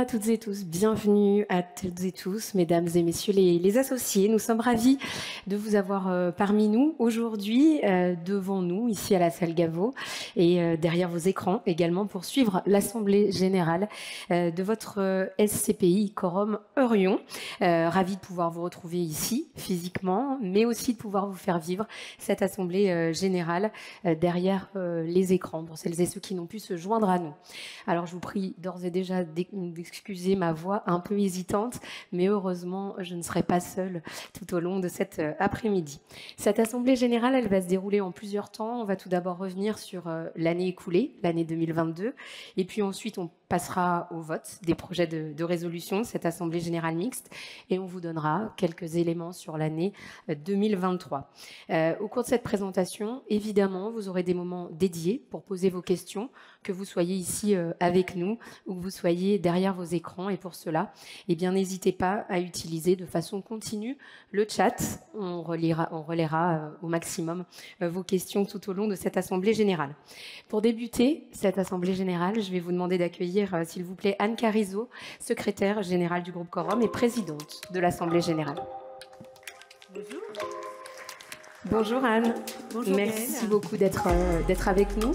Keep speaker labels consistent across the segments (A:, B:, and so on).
A: à toutes et tous, bienvenue à toutes et tous, mesdames et messieurs les associés. Nous sommes ravis de vous avoir parmi nous aujourd'hui, devant nous, ici à la salle Gaveau, et derrière vos écrans également pour suivre l'Assemblée Générale de votre SCPI Quorum Eurion. Ravis de pouvoir vous retrouver ici, physiquement, mais aussi de pouvoir vous faire vivre cette Assemblée Générale derrière les écrans, pour celles et ceux qui n'ont pu se joindre à nous. Alors je vous prie d'ores et déjà d'excuser ma voix un peu hésitante, mais heureusement je ne serai pas seule tout au long de cet après-midi. Cette Assemblée Générale, elle va se dérouler en plusieurs temps. On va tout d'abord revenir sur l'année écoulée, l'année 2022, et puis ensuite on passera au vote des projets de résolution de cette Assemblée Générale mixte, et on vous donnera quelques éléments sur l'année 2023. Au cours de cette présentation, évidemment, vous aurez des moments dédiés pour poser vos questions, que vous soyez ici avec nous ou que vous soyez derrière vos écrans. Et pour cela, eh bien, n'hésitez pas à utiliser de façon continue le chat. On relaiera au maximum vos questions tout au long de cette Assemblée Générale. Pour débuter cette Assemblée Générale, je vais vous demander d'accueillir, s'il vous plaît, Anne Carizot, secrétaire générale du groupe Quorum et présidente de l'Assemblée Générale.
B: Bonjour.
A: Bonjour Anne.
B: Bonjour.
A: Merci beaucoup d'être avec nous.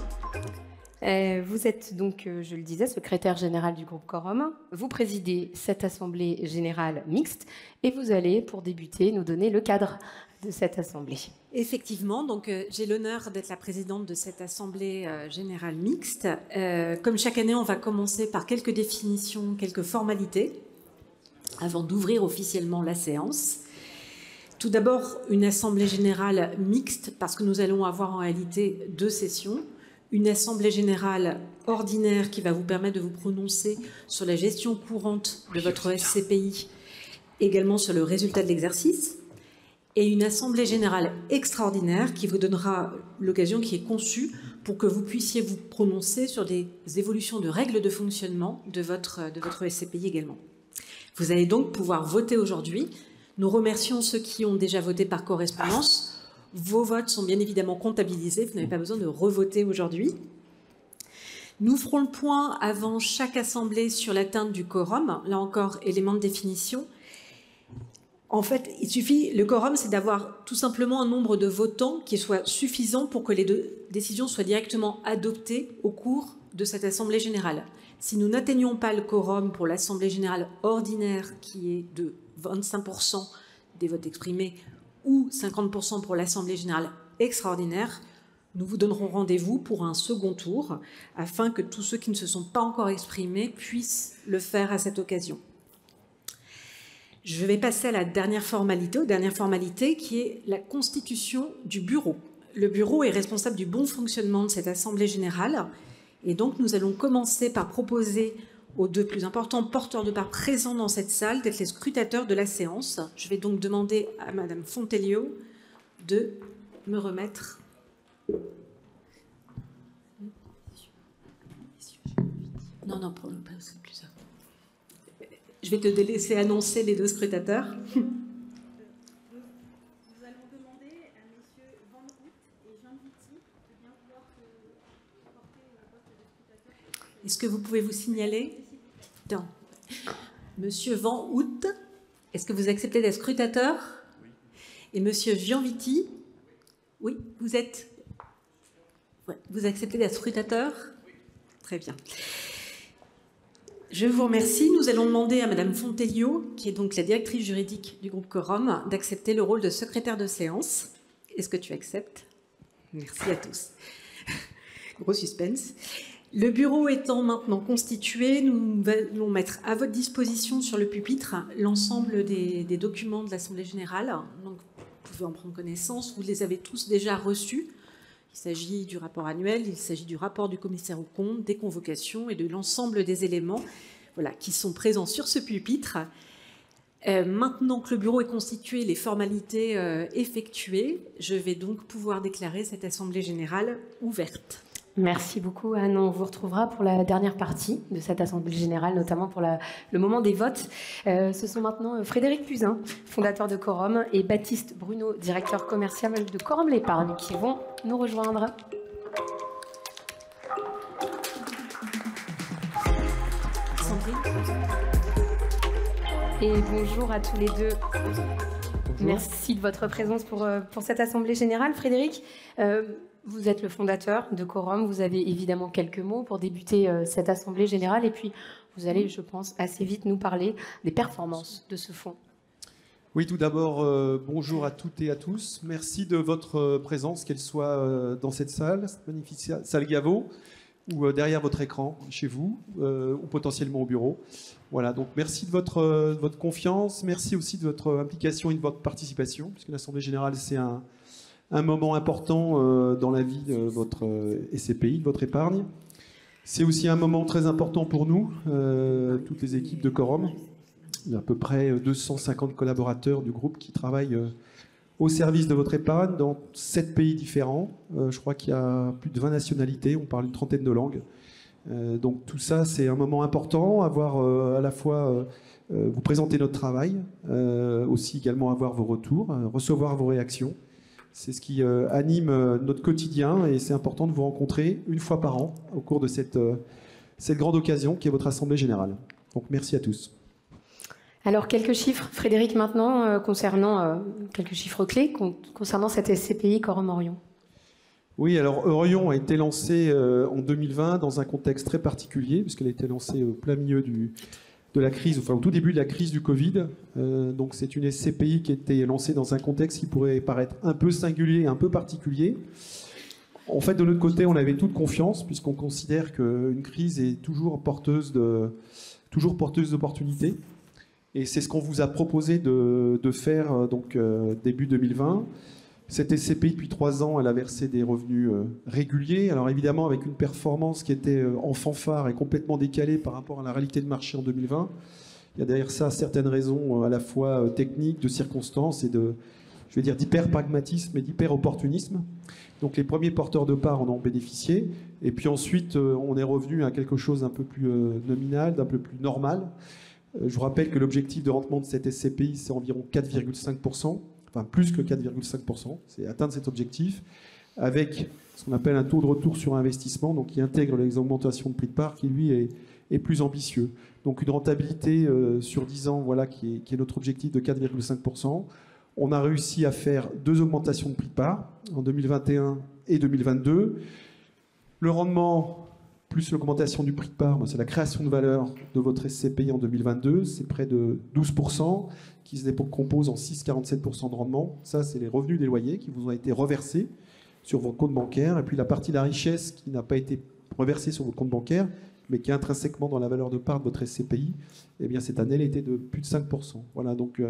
A: Vous êtes donc, je le disais, secrétaire générale du groupe Quorum. Vous présidez cette Assemblée Générale mixte et vous allez, pour débuter, nous donner le cadre de cette Assemblée.
B: Effectivement, donc j'ai l'honneur d'être la présidente de cette Assemblée Générale mixte. Comme chaque année, on va commencer par quelques définitions, quelques formalités, avant d'ouvrir officiellement la séance. Tout d'abord, une Assemblée Générale mixte, parce que nous allons avoir en réalité deux sessions. Une Assemblée Générale ordinaire qui va vous permettre de vous prononcer sur la gestion courante de votre SCPI, également sur le résultat de l'exercice, et une Assemblée Générale extraordinaire qui vous donnera l'occasion qui est conçue pour que vous puissiez vous prononcer sur des évolutions de règles de fonctionnement de votre SCPI également. Vous allez donc pouvoir voter aujourd'hui. Nous remercions ceux qui ont déjà voté par correspondance. Vos votes sont bien évidemment comptabilisés, vous n'avez pas besoin de revoter aujourd'hui. Nous ferons le point avant chaque assemblée sur l'atteinte du quorum. Là encore, élément de définition. En fait, il suffit, le quorum, c'est d'avoir tout simplement un nombre de votants qui soit suffisant pour que les deux décisions soient directement adoptées au cours de cette assemblée générale. Si nous n'atteignons pas le quorum pour l'assemblée générale ordinaire, qui est de 25% des votes exprimés, ou 50% pour l'Assemblée Générale extraordinaire, nous vous donnerons rendez-vous pour un second tour afin que tous ceux qui ne se sont pas encore exprimés puissent le faire à cette occasion. Je vais passer à la dernière formalité qui est la constitution du bureau. Le bureau est responsable du bon fonctionnement de cette Assemblée Générale et donc nous allons commencer par proposer aux deux plus importants porteurs de part présents dans cette salle d'être les scrutateurs de la séance. Je vais donc demander à Madame Fonteliot de me remettre. Non, c'est plus ça. Je vais te laisser annoncer les deux scrutateurs.
C: Nous allons demander à messieurs Van Hout et Jean Viti de bien vouloir porter le vote de scrutateur.
B: Est-ce que vous pouvez vous signaler ? Non. Monsieur Van Hout, est-ce que vous acceptez d'être scrutateur ? Oui. Et monsieur Jean Viti ? Oui, vous êtes ? Ouais. Vous acceptez d'être scrutateur ? Oui. Très bien. Je vous remercie. Nous allons demander à Madame Fonteliot, qui est donc la directrice juridique du groupe Quorum, d'accepter le rôle de secrétaire de séance. Est-ce que tu acceptes ? Merci à tous. Gros suspense. Le bureau étant maintenant constitué, nous allons mettre à votre disposition sur le pupitre l'ensemble des documents de l'Assemblée Générale. Donc, vous pouvez en prendre connaissance. Vous les avez tous déjà reçus. Il s'agit du rapport annuel, il s'agit du rapport du commissaire aux comptes, des convocations et de l'ensemble des éléments qui sont présents sur ce pupitre. Maintenant que le bureau est constitué, les formalités effectuées, je vais donc pouvoir déclarer cette Assemblée Générale ouverte.
A: Merci beaucoup Anne. On vous retrouvera pour la dernière partie de cette Assemblée Générale, notamment pour le moment des votes. Ce sont maintenant Frédéric Puzin, fondateur de Quorum, et Baptiste Bruno, directeur commercial de Quorum l'Épargne, qui vont nous rejoindre.
B: Sandrine ?
A: Et bonjour à tous les deux. Merci de votre présence pour cette Assemblée Générale. Frédéric, vous êtes le fondateur de Quorum. Vous avez évidemment quelques mots pour débuter cette Assemblée Générale. Et puis, vous allez, je pense, assez vite nous parler des performances de ce fonds.
D: Oui, tout d'abord, bonjour à toutes et à tous. Merci de votre présence, qu'elle soit dans cette magnifique salle Gaveau, ou derrière votre écran, chez vous, ou potentiellement au bureau. Voilà, donc merci de votre confiance, merci aussi de votre implication et de votre participation, puisque l'Assemblée Générale, c'est un moment important dans la vie de votre SCPI, de votre épargne. C'est aussi un moment très important pour nous, toutes les équipes de Quorum. Il y a à peu près 250 collaborateurs du groupe qui travaillent au service de votre épargne dans 7 pays différents. Je crois qu'il y a plus de 20 nationalités, on parle une trentaine de langues. Donc tout ça, c'est un moment important, avoir à la fois vous présenter notre travail, aussi également avoir vos retours, recevoir vos réactions. C'est ce qui anime notre quotidien et c'est important de vous rencontrer une fois par an au cours de cette grande occasion qui est votre Assemblée Générale. Donc merci à tous.
A: Alors, quelques chiffres, Frédéric, maintenant, concernant quelques chiffres clés concernant cette SCPI Quorum Orion.
D: Oui, alors Orion a été lancé en 2020 dans un contexte très particulier, puisqu'elle a été lancée au plein milieu de la crise, enfin au tout début de la crise du Covid. Donc c'est une SCPI qui a été lancée dans un contexte qui pourrait paraître un peu singulier, un peu particulier. En fait, de notre côté, on avait toute confiance, puisqu'on considère qu'une crise est toujours porteuse d'opportunités. Et c'est ce qu'on vous a proposé de faire donc, début 2020. Cette SCPI, depuis 3 ans, elle a versé des revenus réguliers. Alors évidemment, avec une performance qui était en fanfare et complètement décalée par rapport à la réalité de marché en 2020. Il y a derrière ça certaines raisons à la fois techniques, de circonstances et d'hyper-pragmatisme et d'hyper-opportunisme. Donc les premiers porteurs de parts en ont bénéficié. Et puis ensuite, on est revenu à quelque chose d'un peu plus nominal, d'un peu plus normal. Je vous rappelle que l'objectif de rendement de cette SCPI, c'est environ 4,5%, enfin plus que 4,5%, c'est atteindre cet objectif, avec ce qu'on appelle un taux de retour sur investissement, donc qui intègre les augmentations de prix de part, qui lui est plus ambitieux. Donc une rentabilité sur 10 ans, voilà, qui est notre objectif de 4,5%. On a réussi à faire 2 augmentations de prix de part, en 2021 et 2022. Le rendement plus l'augmentation du prix de part, c'est la création de valeur de votre SCPI en 2022, c'est près de 12%, qui se compose en 6,47% de rendement. Ça, c'est les revenus des loyers qui vous ont été reversés sur votre compte bancaire. Et puis la partie de la richesse qui n'a pas été reversée sur votre compte bancaire, mais qui est intrinsèquement dans la valeur de part de votre SCPI, eh bien cette année, elle était de plus de 5%. Voilà, donc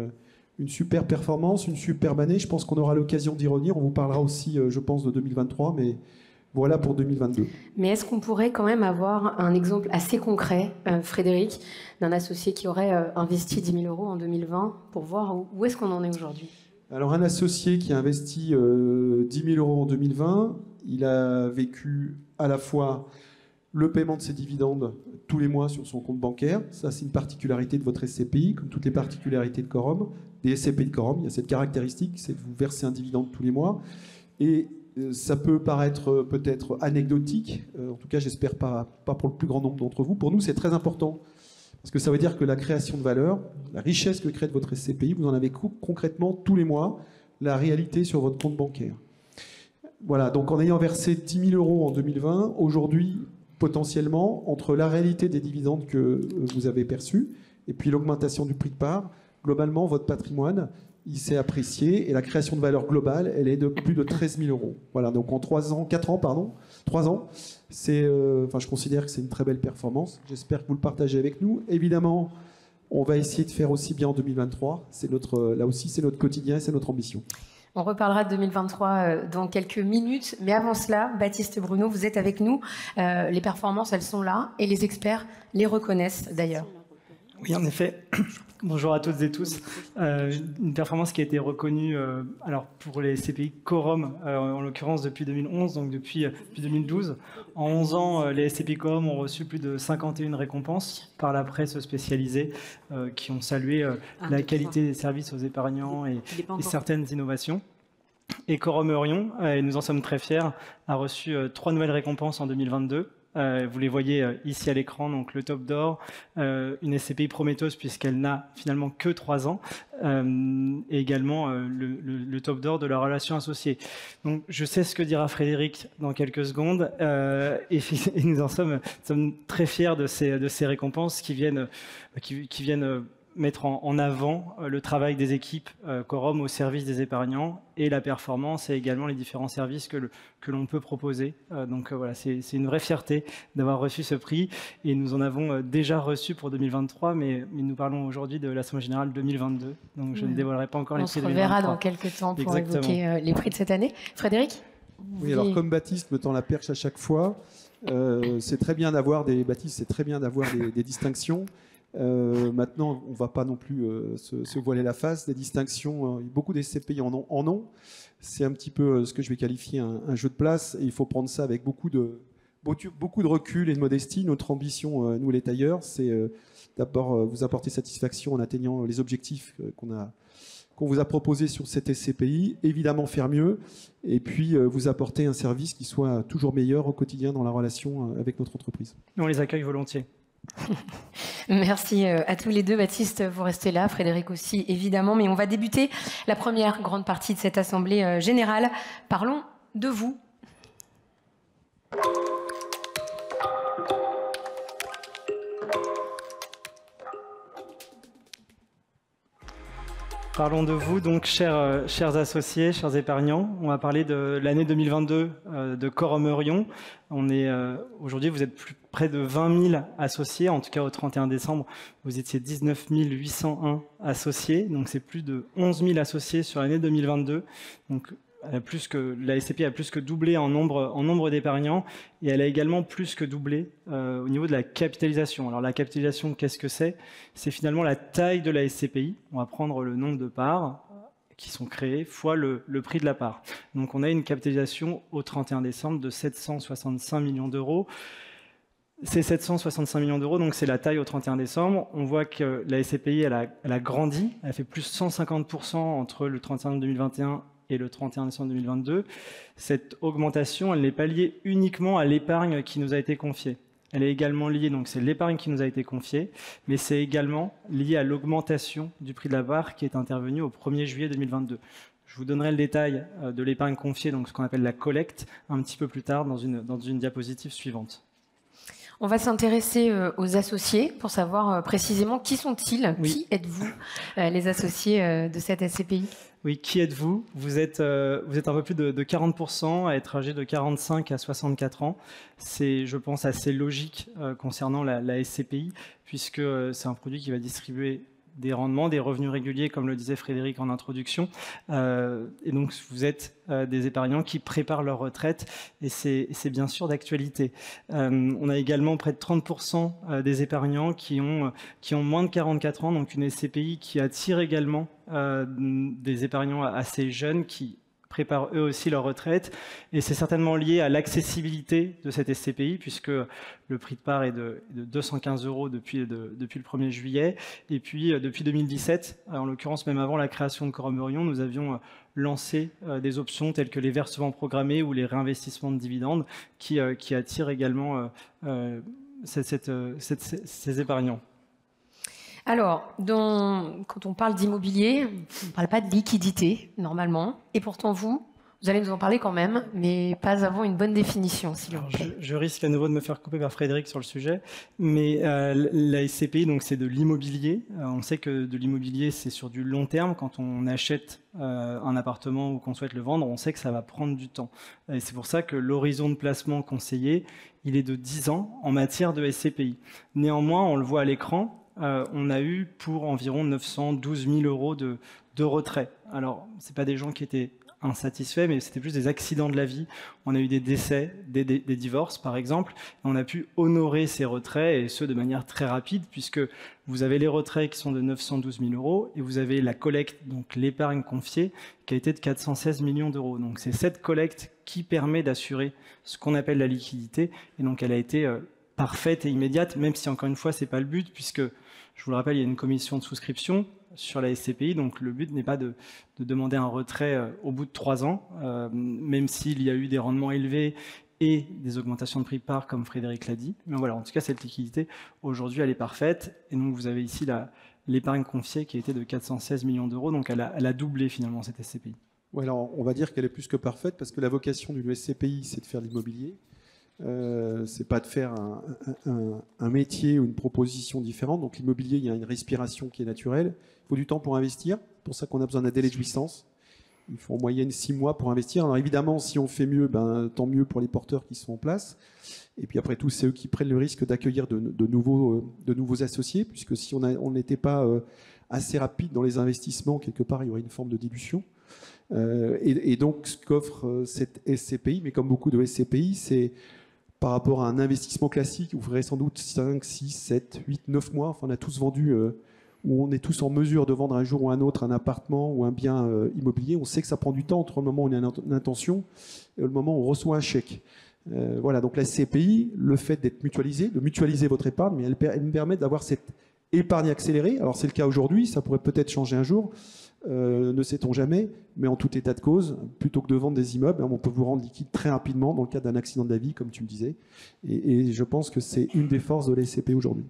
D: une super performance, une superbe année. Je pense qu'on aura l'occasion d'y revenir. On vous parlera aussi, je pense, de 2023, mais voilà pour 2022.
A: Mais est-ce qu'on pourrait quand même avoir un exemple assez concret, Frédéric, d'un associé qui aurait investi 10 000 € en 2020 pour voir où est-ce qu'on en est aujourd'hui?
D: Alors un associé qui a investi 10 000 € en 2020, il a vécu à la fois le paiement de ses dividendes tous les mois sur son compte bancaire. Ça, c'est une particularité de votre SCPI, comme toutes les particularités de Quorum, des SCPI de Quorum. Il y a cette caractéristique, c'est de vous verser un dividende tous les mois. Et ça peut paraître peut-être anecdotique, en tout cas j'espère pas pour le plus grand nombre d'entre vous. Pour nous c'est très important, parce que ça veut dire que la création de valeur, la richesse que crée votre SCPI, vous en avez concrètement tous les mois la réalité sur votre compte bancaire. Voilà, donc en ayant versé 10 000 € en 2020, aujourd'hui potentiellement, entre la réalité des dividendes que vous avez perçus et puis l'augmentation du prix de part, globalement votre patrimoine il s'est apprécié et la création de valeur globale, elle est de plus de 13 000 €. Voilà, donc en 3 ans, je considère que c'est une très belle performance. J'espère que vous le partagez avec nous. Évidemment, on va essayer de faire aussi bien en 2023. Là aussi, c'est notre quotidien, c'est notre ambition.
A: On reparlera de 2023 dans quelques minutes, mais avant cela, Baptiste Bruno, vous êtes avec nous. Les performances, elles sont là et les experts les reconnaissent d'ailleurs.
E: Oui, en effet. Bonjour à toutes et tous. Une performance qui a été reconnue alors pour les SCPI Quorum, en l'occurrence depuis 2011, donc depuis 2012. En 11 ans, les SCPI Quorum ont reçu plus de 51 récompenses par la presse spécialisée qui ont salué la qualité des services aux épargnants et certaines innovations. Et Quorum Orion, et nous en sommes très fiers, a reçu 3 nouvelles récompenses en 2022. Vous les voyez ici à l'écran, donc le top d'or, une SCPI prometteuse puisqu'elle n'a finalement que 3 ans, et également le top d'or de la relation associée. Donc je sais ce que dira Frédéric dans quelques secondes, et nous en sommes très fiers de ces récompenses qui viennent mettre en avant le travail des équipes Quorum au service des épargnants et la performance et également les différents services que l'on peut proposer. Donc voilà, c'est une vraie fierté d'avoir reçu ce prix et nous en avons déjà reçu pour 2023, mais nous parlons aujourd'hui de l'Assemblée Générale 2022, donc je ne dévoilerai pas encore les prix de 2023.
A: On se reverra dans quelques temps pour évoquer les prix de cette année. Frédéric ?
D: Oui, alors comme Baptiste me tend la perche à chaque fois, c'est très bien d'avoir des distinctions. Maintenant, on ne va pas non plus se voiler la face. Des distinctions, beaucoup des SCPI en ont. C'est un petit peu ce que je vais qualifier un jeu de place. Et il faut prendre ça avec beaucoup de recul et de modestie. Notre ambition, nous les tailleurs, c'est d'abord vous apporter satisfaction en atteignant les objectifs qu'on vous a proposés sur cette SCPI. Évidemment, faire mieux. Et puis, vous apporter un service qui soit toujours meilleur au quotidien dans la relation avec notre entreprise.
E: On les accueille volontiers.
A: Merci à tous les deux. Baptiste, vous restez là, Frédéric aussi, évidemment. Mais on va débuter la première grande partie de cette Assemblée générale. Parlons de vous.
E: Parlons de vous, donc, chers associés, chers épargnants. On va parler de l'année 2022 de Quorum Eurion. Aujourd'hui, vous êtes près de 20 000 associés. En tout cas, au 31 décembre, vous étiez 19 801 associés. Donc, c'est plus de 11 000 associés sur l'année 2022. Donc, la SCPI a plus que doublé en nombre d'épargnants et elle a également plus que doublé au niveau de la capitalisation. Alors la capitalisation, qu'est-ce que c'est ? C'est finalement la taille de la SCPI. On va prendre le nombre de parts qui sont créées fois le prix de la part. Donc on a une capitalisation au 31 décembre de 765 millions d'euros. Ces 765 millions d'euros, donc c'est la taille au 31 décembre. On voit que la SCPI, elle a grandi. Elle a fait plus de 150% entre le 31 décembre 2021 et le 31 décembre 2022, cette augmentation, elle n'est pas liée uniquement à l'épargne qui nous a été confiée. Elle est également liée, donc c'est l'épargne qui nous a été confiée, mais c'est également lié à l'augmentation du prix de la part qui est intervenue au 1er juillet 2022. Je vous donnerai le détail de l'épargne confiée, donc ce qu'on appelle la collecte, un petit peu plus tard dans une diapositive suivante.
A: On va s'intéresser aux associés pour savoir précisément qui sont-ils,
E: oui.
A: Qui êtes-vous, les associés de cette SCPI ?
E: Oui, qui êtes-vous ? Vous êtes un peu plus de 40% à être âgé de 45 à 64 ans. C'est, je pense, assez logique concernant la SCPI, puisque c'est un produit qui va distribuer des rendements, des revenus réguliers, comme le disait Frédéric en introduction. Et donc, vous êtes des épargnants qui préparent leur retraite, et c'est bien sûr d'actualité. On a également près de 30% des épargnants qui ont moins de 44 ans, donc une SCPI qui attire également des épargnants assez jeunes qui préparent eux aussi leur retraite, et c'est certainement lié à l'accessibilité de cette SCPI, puisque le prix de part est de 215 € depuis le 1er juillet, et puis depuis 2017, en l'occurrence même avant la création de Quorum Eurion, nous avions lancé des options telles que les versements programmés ou les réinvestissements de dividendes qui attirent également ces épargnants.
A: Alors, quand on parle d'immobilier, on ne parle pas de liquidité, normalement. Et pourtant, vous allez nous en parler quand même, mais pas avant une bonne définition, s'il vous plaît.
E: Je risque à nouveau de me faire couper par Frédéric sur le sujet, mais la SCPI, donc, c'est de l'immobilier. On sait que de l'immobilier, c'est sur du long terme. Quand on achète un appartement ou qu'on souhaite le vendre, on sait que ça va prendre du temps. Et c'est pour ça que l'horizon de placement conseillé, il est de 10 ans en matière de SCPI. Néanmoins, on le voit à l'écran, on a eu pour environ 912 000 € de retrait. Alors, ce n'est pas des gens qui étaient insatisfaits, mais c'était plus des accidents de la vie. On a eu des décès, des divorces, par exemple. On a pu honorer ces retraits, et ce, de manière très rapide, puisque vous avez les retraits qui sont de 912 000 € et vous avez la collecte, donc l'épargne confiée, qui a été de 416 millions d'euros. Donc, c'est cette collecte qui permet d'assurer ce qu'on appelle la liquidité, et donc elle a été parfaite et immédiate, même si, encore une fois, ce n'est pas le but, puisque, je vous le rappelle, il y a une commission de souscription sur la SCPI, donc le but n'est pas de demander un retrait au bout de 3 ans, même s'il y a eu des rendements élevés et des augmentations de prix par, comme Frédéric l'a dit. Mais voilà, en tout cas, cette liquidité, aujourd'hui, elle est parfaite. Et donc, vous avez ici l'épargne confiée qui a été de 416 millions d'euros. Donc, elle a doublé finalement cette SCPI.
D: Ouais, alors, on va dire qu'elle est plus que parfaite parce que la vocation d'une SCPI, c'est de faire de l'immobilier. C'est pas de faire un métier ou une proposition différente. Donc l'immobilier, il y a une respiration qui est naturelle. Il faut du temps pour investir. C'est pour ça qu'on a besoin d'un délai de jouissance. Il faut en moyenne 6 mois pour investir. Alors évidemment, si on fait mieux, tant mieux pour les porteurs qui sont en place. Et puis après tout, c'est eux qui prennent le risque d'accueillir de nouveaux associés, puisque si on n'était pas assez rapide dans les investissements, quelque part, il y aurait une forme de dilution. Et donc, ce qu'offre cette SCPI, mais comme beaucoup de SCPI, c'est par rapport à un investissement classique, vous ferez sans doute 5, 6, 7, 8, 9 mois. Enfin, on a tous vendu, où on est tous en mesure de vendre un jour ou un autre un appartement ou un bien immobilier. On sait que ça prend du temps entre le moment où on a une intention et le moment où on reçoit un chèque. Voilà, donc la SCPI, le fait d'être mutualisé, de mutualiser votre épargne, mais elle me permet d'avoir cette épargne accélérée. Alors c'est le cas aujourd'hui, ça pourrait peut-être changer un jour. Ne sait-on jamais, mais en tout état de cause, plutôt que de vendre des immeubles, on peut vous rendre liquide très rapidement dans le cas d'un accident de la vie, comme tu me disais. Et je pense que c'est une des forces de la SCPI aujourd'hui.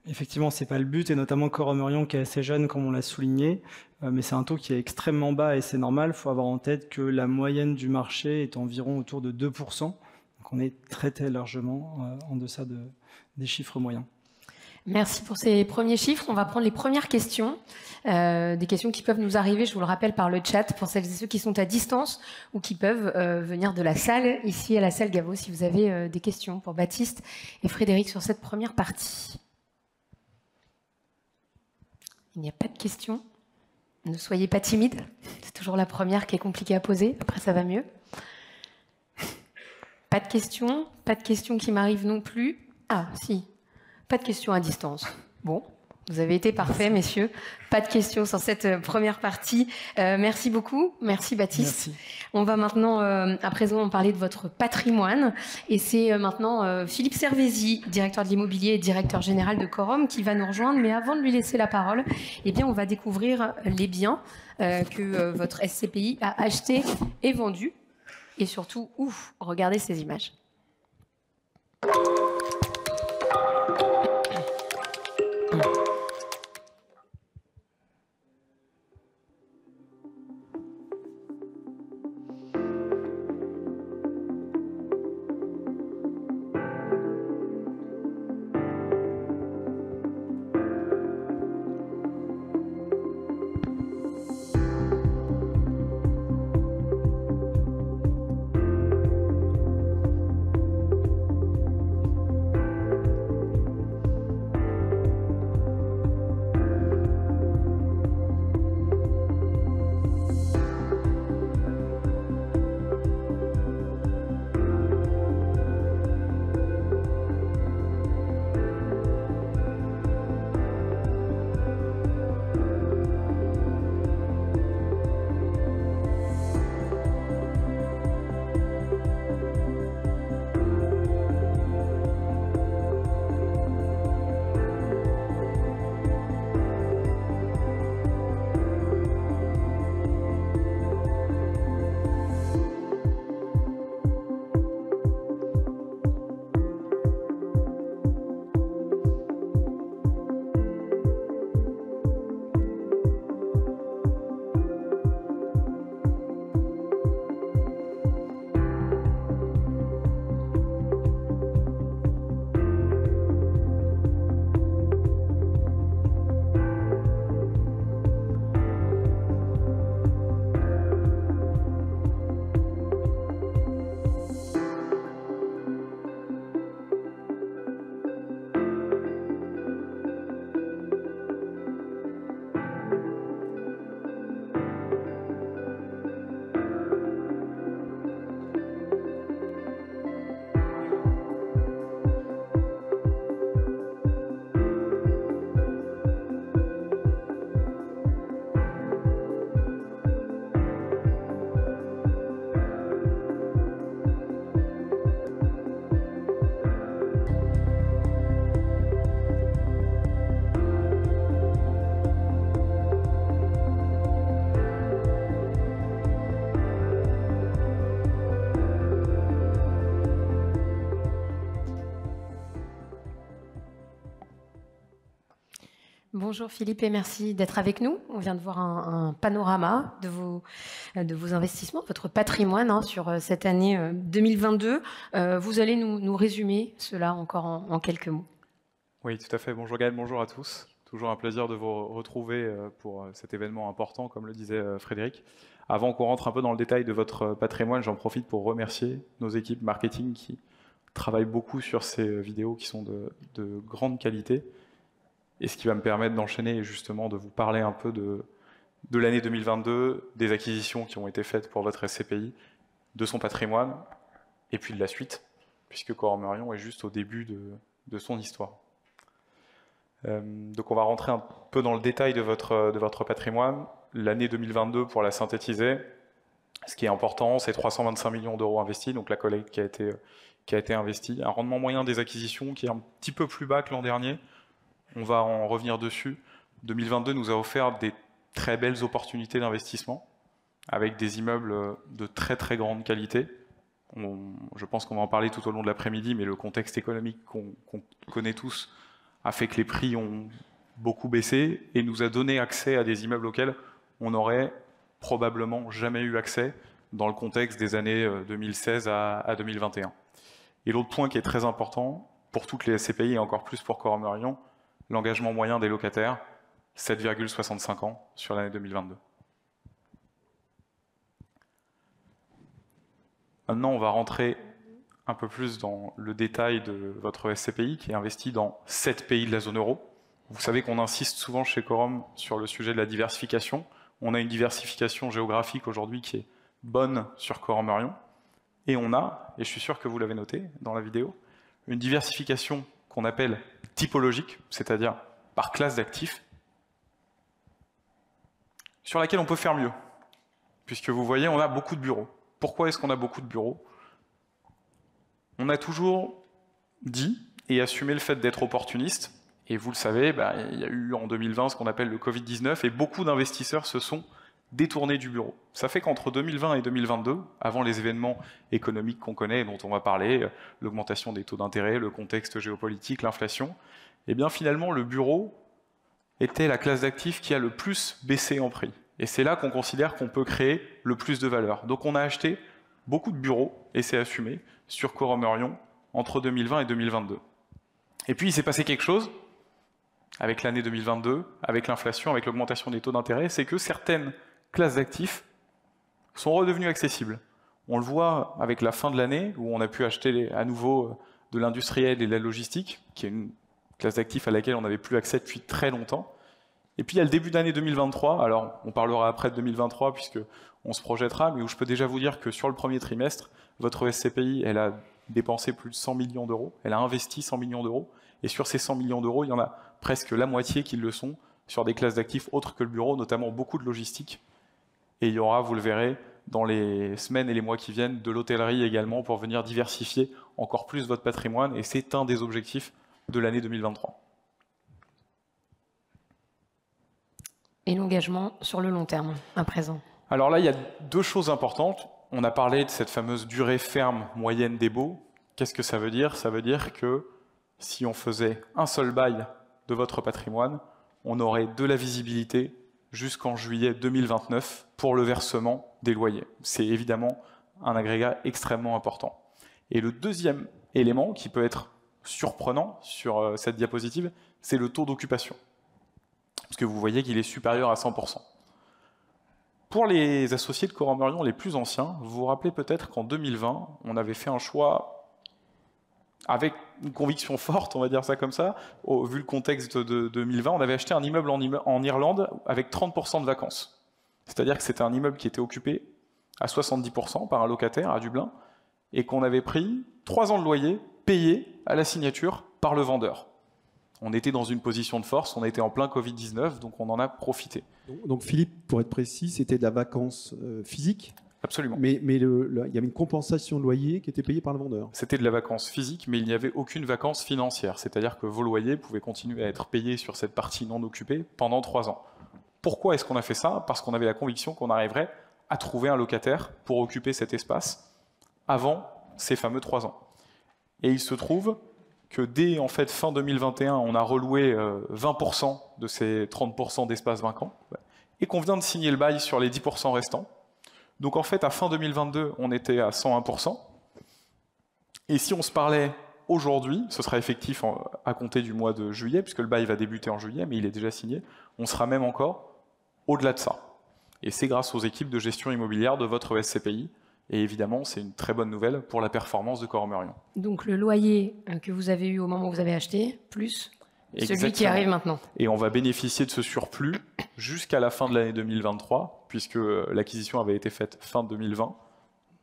E: Effectivement, ce n'est pas le but, et notamment Corum Orion qui est assez jeune, comme on l'a souligné, mais c'est un taux qui est extrêmement bas et c'est normal. Il faut avoir en tête que la moyenne du marché est environ autour de 2%. Donc on est très, très largement en deçà des chiffres moyens.
A: Merci pour ces premiers chiffres. On va prendre les premières questions, des questions qui peuvent nous arriver, je vous le rappelle, par le chat, pour celles et ceux qui sont à distance ou qui peuvent venir de la salle, ici à la salle Gaveau, si vous avez des questions pour Baptiste et Frédéric sur cette première partie. Il n'y a pas de questions. Ne soyez pas timide. C'est toujours la première qui est compliquée à poser. Après, ça va mieux. Pas de questions. Pas de questions qui m'arrivent non plus. Ah, si. Pas de questions à distance. Bon, vous avez été parfaits, messieurs. Pas de questions sur cette première partie. Merci beaucoup. Merci, Baptiste.
E: Merci.
A: On va maintenant, à présent, parler de votre patrimoine. Et c'est maintenant Philippe Servézy, directeur de l'immobilier et directeur général de Corum, qui va nous rejoindre. Mais avant de lui laisser la parole, eh bien, on va découvrir les biens que votre SCPI a achetés et vendus. Et surtout, regardez ces images. Bonjour Philippe et merci d'être avec nous. On vient de voir un panorama de vos investissements, votre patrimoine sur cette année 2022. Vous allez nous résumer cela encore en quelques mots.
F: Oui, tout à fait. Bonjour Gaël, bonjour à tous. Toujours un plaisir de vous retrouver pour cet événement important, comme le disait Frédéric. Avant qu'on rentre un peu dans le détail de votre patrimoine, j'en profite pour remercier nos équipes marketing qui travaillent beaucoup sur ces vidéos qui sont de grande qualité. Et ce qui va me permettre d'enchaîner est justement de vous parler un peu de l'année 2022, des acquisitions qui ont été faites pour votre SCPI, de son patrimoine, et puis de la suite, puisque Coromarion est juste au début de son histoire. Donc on va rentrer un peu dans le détail de votre patrimoine. L'année 2022, pour la synthétiser, ce qui est important, c'est 325 millions d'euros investis, donc la collecte qui a été investie. Un rendement moyen des acquisitions qui est un petit peu plus bas que l'an dernier. On va en revenir dessus. 2022 nous a offert des très belles opportunités d'investissement avec des immeubles de très très grande qualité. Je pense qu'on va en parler tout au long de l'après-midi, mais le contexte économique qu'on connaît tous a fait que les prix ont beaucoup baissé et nous a donné accès à des immeubles auxquels on n'aurait probablement jamais eu accès dans le contexte des années 2016 à 2021. Et l'autre point qui est très important pour toutes les SCPI et encore plus pour Coromarion, l'engagement moyen des locataires, 7,65 ans sur l'année 2022. Maintenant, on va rentrer un peu plus dans le détail de votre SCPI qui est investi dans 7 pays de la zone euro. Vous savez qu'on insiste souvent chez Corom sur le sujet de la diversification. On a une diversification géographique aujourd'hui qui est bonne sur Coromarion. Et on a, et je suis sûr que vous l'avez noté dans la vidéo, une diversification qu'on appelle typologique, c'est-à-dire par classe d'actifs, sur laquelle on peut faire mieux. Puisque vous voyez, on a beaucoup de bureaux. Pourquoi est-ce qu'on a beaucoup de bureaux? On a toujours dit et assumé le fait d'être opportuniste. Et vous le savez, il y a eu en 2020 ce qu'on appelle le Covid-19 et beaucoup d'investisseurs se sont détournés du bureau. Ça fait qu'entre 2020 et 2022, avant les événements économiques qu'on connaît et dont on va parler, l'augmentation des taux d'intérêt, le contexte géopolitique, l'inflation, eh bien finalement le bureau était la classe d'actifs qui a le plus baissé en prix. Et c'est là qu'on considère qu'on peut créer le plus de valeur. Donc on a acheté beaucoup de bureaux, et c'est assumé, sur Coromarion entre 2020 et 2022. Et puis il s'est passé quelque chose avec l'année 2022, avec l'inflation, avec l'augmentation des taux d'intérêt, c'est que certaines classes d'actifs sont redevenues accessibles. On le voit avec la fin de l'année, où on a pu acheter à nouveau de l'industriel et de la logistique, qui est une classe d'actifs à laquelle on n'avait plus accès depuis très longtemps. Et puis il y a le début d'année 2023, alors on parlera après de 2023 puisqu'on se projettera, mais où je peux déjà vous dire que sur le premier trimestre, votre SCPI, elle a dépensé plus de 100 millions d'euros, elle a investi 100 millions d'euros, et sur ces 100 millions d'euros, il y en a presque la moitié qui le sont sur des classes d'actifs autres que le bureau, notamment beaucoup de logistique. Et il y aura, vous le verrez, dans les semaines et les mois qui viennent, de l'hôtellerie également pour venir diversifier encore plus votre patrimoine, et c'est un des objectifs de l'année 2023.
A: Et l'engagement sur le long terme, à présent?
F: Alors là, il y a deux choses importantes. On a parlé de cette fameuse durée ferme moyenne des baux. Qu'est-ce que ça veut dire? Ça veut dire que si on faisait un seul bail de votre patrimoine, on aurait de la visibilité jusqu'en juillet 2029 pour le versement des loyers. C'est évidemment un agrégat extrêmement important. Et le deuxième élément qui peut être surprenant sur cette diapositive, c'est le taux d'occupation. Parce que vous voyez qu'il est supérieur à 100%. Pour les associés de Coromarion les plus anciens, vous vous rappelez peut-être qu'en 2020, on avait fait un choix avec une conviction forte, on va dire ça comme ça, vu le contexte de 2020, on avait acheté un immeuble en Irlande avec 30% de vacances. C'est-à-dire que c'était un immeuble qui était occupé à 70% par un locataire à Dublin, et qu'on avait pris 3 ans de loyer payé à la signature par le vendeur. On était dans une position de force, on était en plein Covid-19, donc on en a profité.
D: Donc Philippe, pour être précis, c'était de la vacance physique?
F: Absolument.
D: Mais il y avait une compensation de loyer qui était payée par le vendeur?
F: C'était de la vacance physique, mais il n'y avait aucune vacance financière. C'est-à-dire que vos loyers pouvaient continuer à être payés sur cette partie non occupée pendant 3 ans. Pourquoi est-ce qu'on a fait ça? Parce qu'on avait la conviction qu'on arriverait à trouver un locataire pour occuper cet espace avant ces fameux 3 ans. Et il se trouve que dès en fait, fin 2021, on a reloué 20% de ces 30% d'espaces vacants, et qu'on vient de signer le bail sur les 10% restants. Donc en fait, à fin 2022, on était à 101%. Et si on se parlait aujourd'hui, ce sera effectif à compter du mois de juillet, puisque le bail va débuter en juillet, mais il est déjà signé, on sera même encore au-delà de ça. Et c'est grâce aux équipes de gestion immobilière de votre SCPI. Et évidemment, c'est une très bonne nouvelle pour la performance de Coromerion.
A: Donc le loyer que vous avez eu au moment où vous avez acheté, plus
F: Exactement.
A: celui qui arrive maintenant.
F: Et on va bénéficier de ce surplus jusqu'à la fin de l'année 2023, puisque l'acquisition avait été faite fin 2020,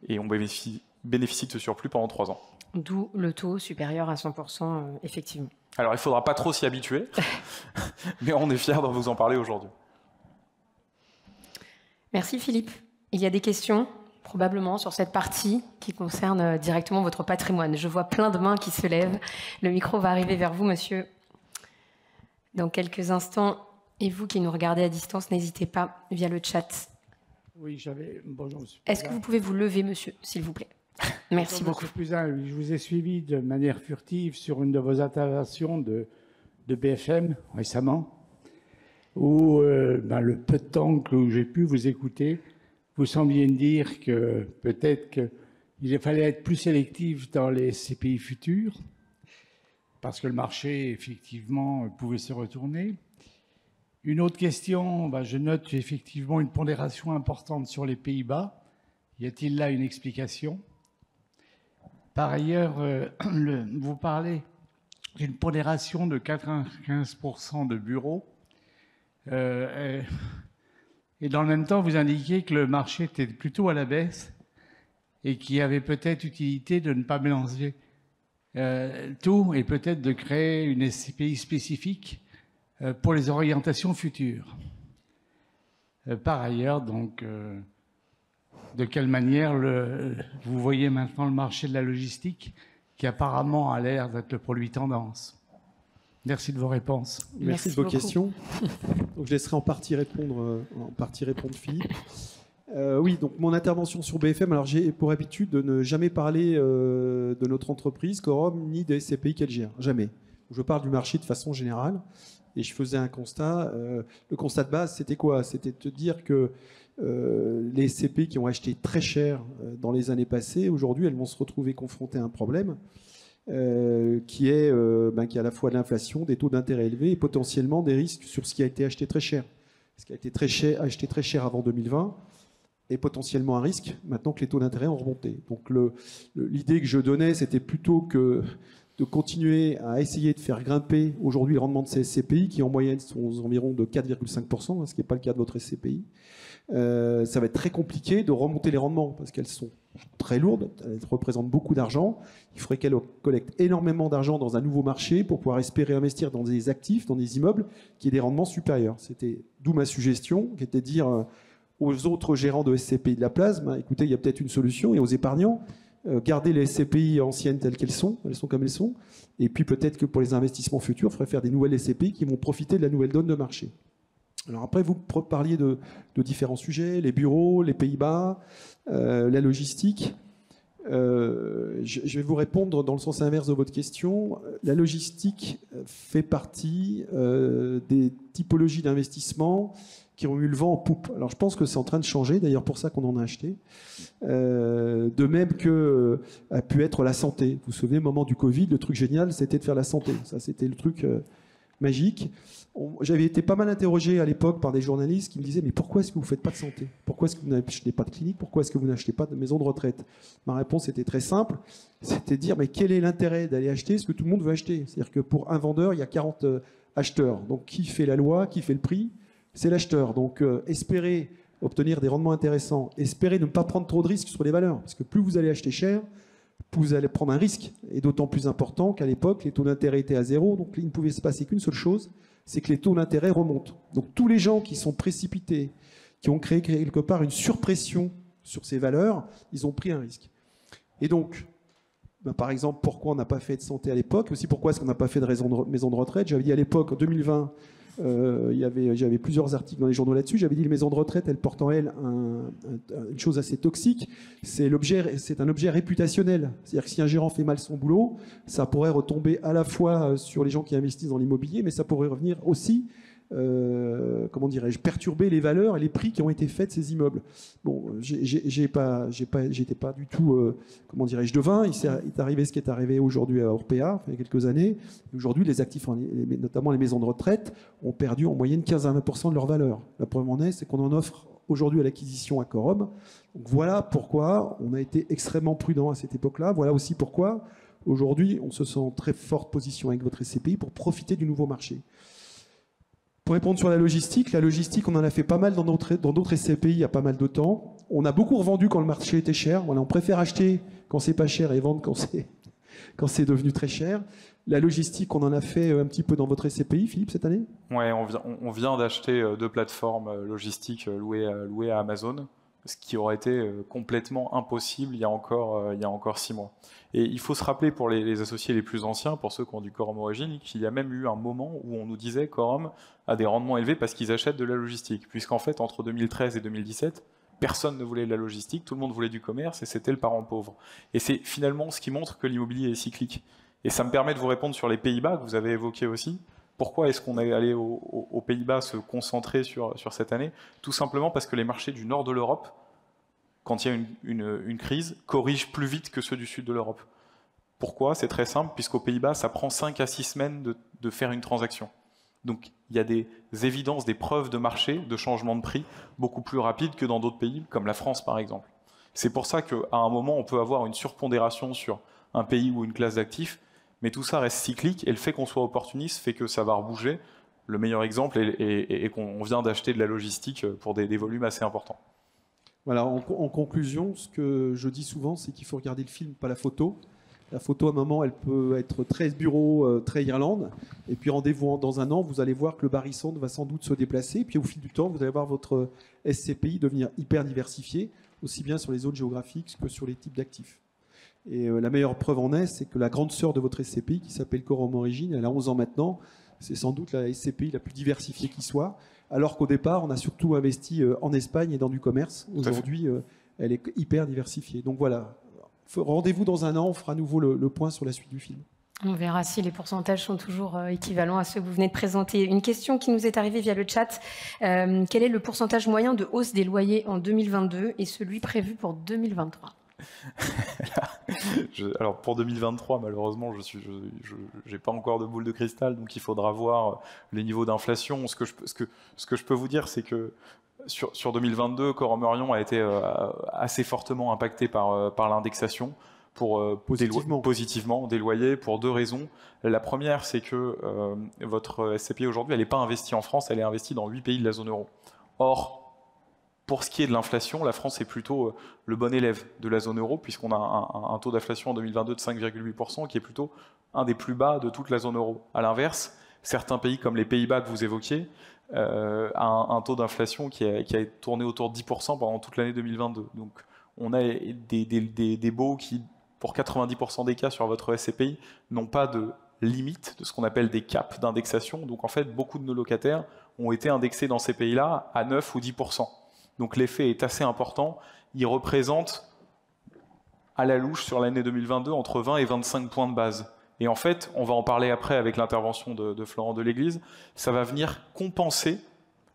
F: et on bénéficie de ce surplus pendant 3 ans.
A: D'où le taux supérieur à 100%, effectivement.
F: Alors il ne faudra pas trop s'y habituer, mais on est fiers de vous en parler aujourd'hui.
A: Merci Philippe. Il y a des questions probablement sur cette partie qui concerne directement votre patrimoine. Je vois plein de mains qui se lèvent. Le micro va arriver vers vous, monsieur, dans quelques instants. Et vous qui nous regardez à distance, n'hésitez pas via le chat.
G: Oui, j'avais... Bonjour, monsieur.
A: Est-ce que vous pouvez vous lever, monsieur, s'il vous plaît? Merci beaucoup.
G: Monsieur Puzin, je vous ai suivi de manière furtive sur une de vos interventions de BFM récemment, où le peu de temps que j'ai pu vous écouter, vous sembliez me dire que peut-être qu'il fallait être plus sélectif dans les CPI futurs, parce que le marché, effectivement, pouvait se retourner. Une autre question, je note effectivement une pondération importante sur les Pays-Bas. Y a-t-il là une explication? Par ailleurs, vous parlez d'une pondération de 95% de bureaux. Et dans le même temps, vous indiquez que le marché était plutôt à la baisse et qu'il y avait peut-être utilité de ne pas mélanger tout et peut-être de créer une SCPI spécifique pour les orientations futures. Par ailleurs, donc, de quelle manière vous voyez maintenant le marché de la logistique qui apparemment a l'air d'être le produit tendance? Merci de vos réponses.
D: Merci de vos questions. Donc, je laisserai en partie répondre Philippe. Oui, donc mon intervention sur BFM, alors j'ai pour habitude de ne jamais parler de notre entreprise, Corom, ni des SCPI qu'elle gère. Jamais. Je parle du marché de façon générale. Et je faisais un constat. Le constat de base, c'était quoi? C'était de dire que les SCPI qui ont acheté très cher dans les années passées, aujourd'hui, elles vont se retrouver confrontées à un problème qui est à la fois de l'inflation, des taux d'intérêt élevés et potentiellement des risques sur ce qui a été acheté très cher. Ce qui a été acheté très cher avant 2020 est potentiellement un risque maintenant que les taux d'intérêt ont remonté. Donc l'idée que je donnais, c'était plutôt que de continuer à essayer de faire grimper aujourd'hui le rendement de ces SCPI qui en moyenne sont aux environs de 4,5%, ce qui n'est pas le cas de votre SCPI. Ça va être très compliqué de remonter les rendements parce qu'elles sont très lourdes, elles représentent beaucoup d'argent. Il faudrait qu'elles collectent énormément d'argent dans un nouveau marché pour pouvoir espérer investir dans des actifs, dans des immeubles qui aient des rendements supérieurs. C'était d'où ma suggestion qui était de dire aux autres gérants de SCPI de la place, écoutez, il y a peut-être une solution, et aux épargnants, gardez les SCPI anciennes telles qu'elles sont comme elles sont, et puis peut-être que pour les investissements futurs, il faudrait faire des nouvelles SCPI qui vont profiter de la nouvelle donne de marché. Alors après, vous parliez de différents sujets, les bureaux, les Pays-Bas, la logistique. Je vais vous répondre dans le sens inverse de votre question. La logistique fait partie des typologies d'investissement qui ont eu le vent en poupe. Alors je pense que c'est en train de changer, d'ailleurs pour ça qu'on en a acheté. De même que a pu être la santé. Vous vous souvenez, au moment du Covid, le truc génial, c'était de faire la santé. Ça, c'était le truc magique. J'avais été pas mal interrogé à l'époque par des journalistes qui me disaient « Mais pourquoi est-ce que vous ne faites pas de santé? Pourquoi est-ce que vous n'achetez pas de clinique? Pourquoi est-ce que vous n'achetez pas de maison de retraite ?» Ma réponse était très simple, c'était de dire « Mais quel est l'intérêt d'aller acheter ce que tout le monde veut acheter ?» C'est-à-dire que pour un vendeur, il y a 40 acheteurs. Donc qui fait la loi, qui fait le prix? C'est l'acheteur. Donc espérer obtenir des rendements intéressants, espérer ne pas prendre trop de risques sur les valeurs. Parce que plus vous allez acheter cher, plus vous allez prendre un risque. Et d'autant plus important qu'à l'époque, les taux d'intérêt étaient à zéro. Donc il ne pouvait se passer qu'une seule chose, c'est que les taux d'intérêt remontent. Donc tous les gens qui sont précipités, qui ont créé quelque part une surpression sur ces valeurs, ils ont pris un risque. Et donc, par exemple, pourquoi on n'a pas fait de santé à l'époque, aussi pourquoi est-ce qu'on n'a pas fait de maison de retraite? J'avais dit à l'époque, en 2020, J'avais plusieurs articles dans les journaux là-dessus. J'avais dit les maisons de retraite, elles portent en elles une chose assez toxique. C'est un objet réputationnel. C'est-à-dire que si un gérant fait mal son boulot, ça pourrait retomber à la fois sur les gens qui investissent dans l'immobilier, mais ça pourrait revenir aussi comment dirais-je, perturber les valeurs et les prix qui ont été faits de ces immeubles. Bon, j'étais pas du tout, comment dirais-je, devin. Il est arrivé ce qui est arrivé aujourd'hui à Orpea, il y a quelques années. Aujourd'hui, les actifs, notamment les maisons de retraite, ont perdu en moyenne 15 à 20% de leur valeur. La preuve en est, c'est qu'on en offre aujourd'hui à l'acquisition à Corom. Donc voilà pourquoi on a été extrêmement prudent à cette époque-là. Voilà aussi pourquoi aujourd'hui, on se sent en très forte position avec votre SCPI pour profiter du nouveau marché. Pour répondre sur la logistique, on en a fait pas mal dans d'autres SCPI il y a pas mal de temps. On a beaucoup revendu quand le marché était cher. Voilà, on préfère acheter quand c'est pas cher et vendre quand c'est devenu très cher. La logistique, on en a fait un petit peu dans votre SCPI, Philippe, cette année?
F: Ouais, on vient d'acheter 2 plateformes logistiques louées à Amazon, ce qui aurait été complètement impossible il y a encore 6 mois. Et il faut se rappeler pour les associés les plus anciens, pour ceux qui ont du Corom Origine, qu'il y a même eu un moment où on nous disait Corom a des rendements élevés parce qu'ils achètent de la logistique. Puisqu'en fait, entre 2013 et 2017, personne ne voulait de la logistique, tout le monde voulait du commerce et c'était le parent pauvre. Et c'est finalement ce qui montre que l'immobilier est cyclique. Et ça me permet de vous répondre sur les Pays-Bas, que vous avez évoqué aussi. Pourquoi est-ce qu'on est allé aux Pays-Bas se concentrer sur cette année? Tout simplement parce que les marchés du nord de l'Europe, quand il y a une crise, corrigent plus vite que ceux du sud de l'Europe. Pourquoi? C'est très simple, puisqu'aux Pays-Bas, ça prend 5 à 6 semaines de faire une transaction. Donc il y a des évidences, des preuves de marché, de changement de prix, beaucoup plus rapides que dans d'autres pays, comme la France par exemple. C'est pour ça qu'à un moment, on peut avoir une surpondération sur un pays ou une classe d'actifs, mais tout ça reste cyclique, et le fait qu'on soit opportuniste fait que ça va rebouger. Le meilleur exemple est qu'on vient d'acheter de la logistique pour des volumes assez importants.
D: Voilà, en conclusion, ce que je dis souvent, c'est qu'il faut regarder le film, pas la photo. La photo, à un moment, elle peut être très bureau, très Irlande. Et puis, rendez-vous dans un an, vous allez voir que le barycentre va sans doute se déplacer. Et puis, au fil du temps, vous allez voir votre SCPI devenir hyper diversifié, aussi bien sur les zones géographiques que sur les types d'actifs. Et la meilleure preuve en est, c'est que la grande sœur de votre SCPI, qui s'appelle Corom Origine, elle a 11 ans maintenant. C'est sans doute la SCPI la plus diversifiée qui soit. Alors qu'au départ, on a surtout investi en Espagne et dans du commerce. Aujourd'hui, elle est hyper diversifiée. Donc voilà, rendez-vous dans un an, on fera à nouveau le point sur la suite du film.
A: On verra si les pourcentages sont toujours équivalents à ceux que vous venez de présenter. Une question qui nous est arrivée via le chat. Quel est le pourcentage moyen de hausse des loyers en 2022 et celui prévu pour 2023 ?
F: Alors pour 2023, malheureusement, je n'ai pas encore de boule de cristal, donc il faudra voir les niveaux d'inflation. Ce que je peux vous dire, c'est que sur 2022, Corom Orion a été assez fortement impacté par l'indexation positivement des loyers pour 2 raisons. La première, c'est que votre SCPI aujourd'hui, elle n'est pas investie en France, elle est investie dans 8 pays de la zone euro. Or, pour ce qui est de l'inflation, la France est plutôt le bon élève de la zone euro, puisqu'on a un taux d'inflation en 2022 de 5,8%, qui est plutôt un des plus bas de toute la zone euro. À l'inverse, certains pays comme les Pays-Bas que vous évoquiez, un taux d'inflation qui a tourné autour de 10% pendant toute l'année 2022. Donc on a des baux qui, pour 90% des cas sur votre SCPI, n'ont pas de limite, de ce qu'on appelle des caps d'indexation. Donc en fait, beaucoup de nos locataires ont été indexés dans ces pays-là à 9 ou 10%. Donc l'effet est assez important. Il représente à la louche sur l'année 2022 entre 20 et 25 points de base. Et en fait, on va en parler après avec l'intervention de Florent Deléglise, ça va venir compenser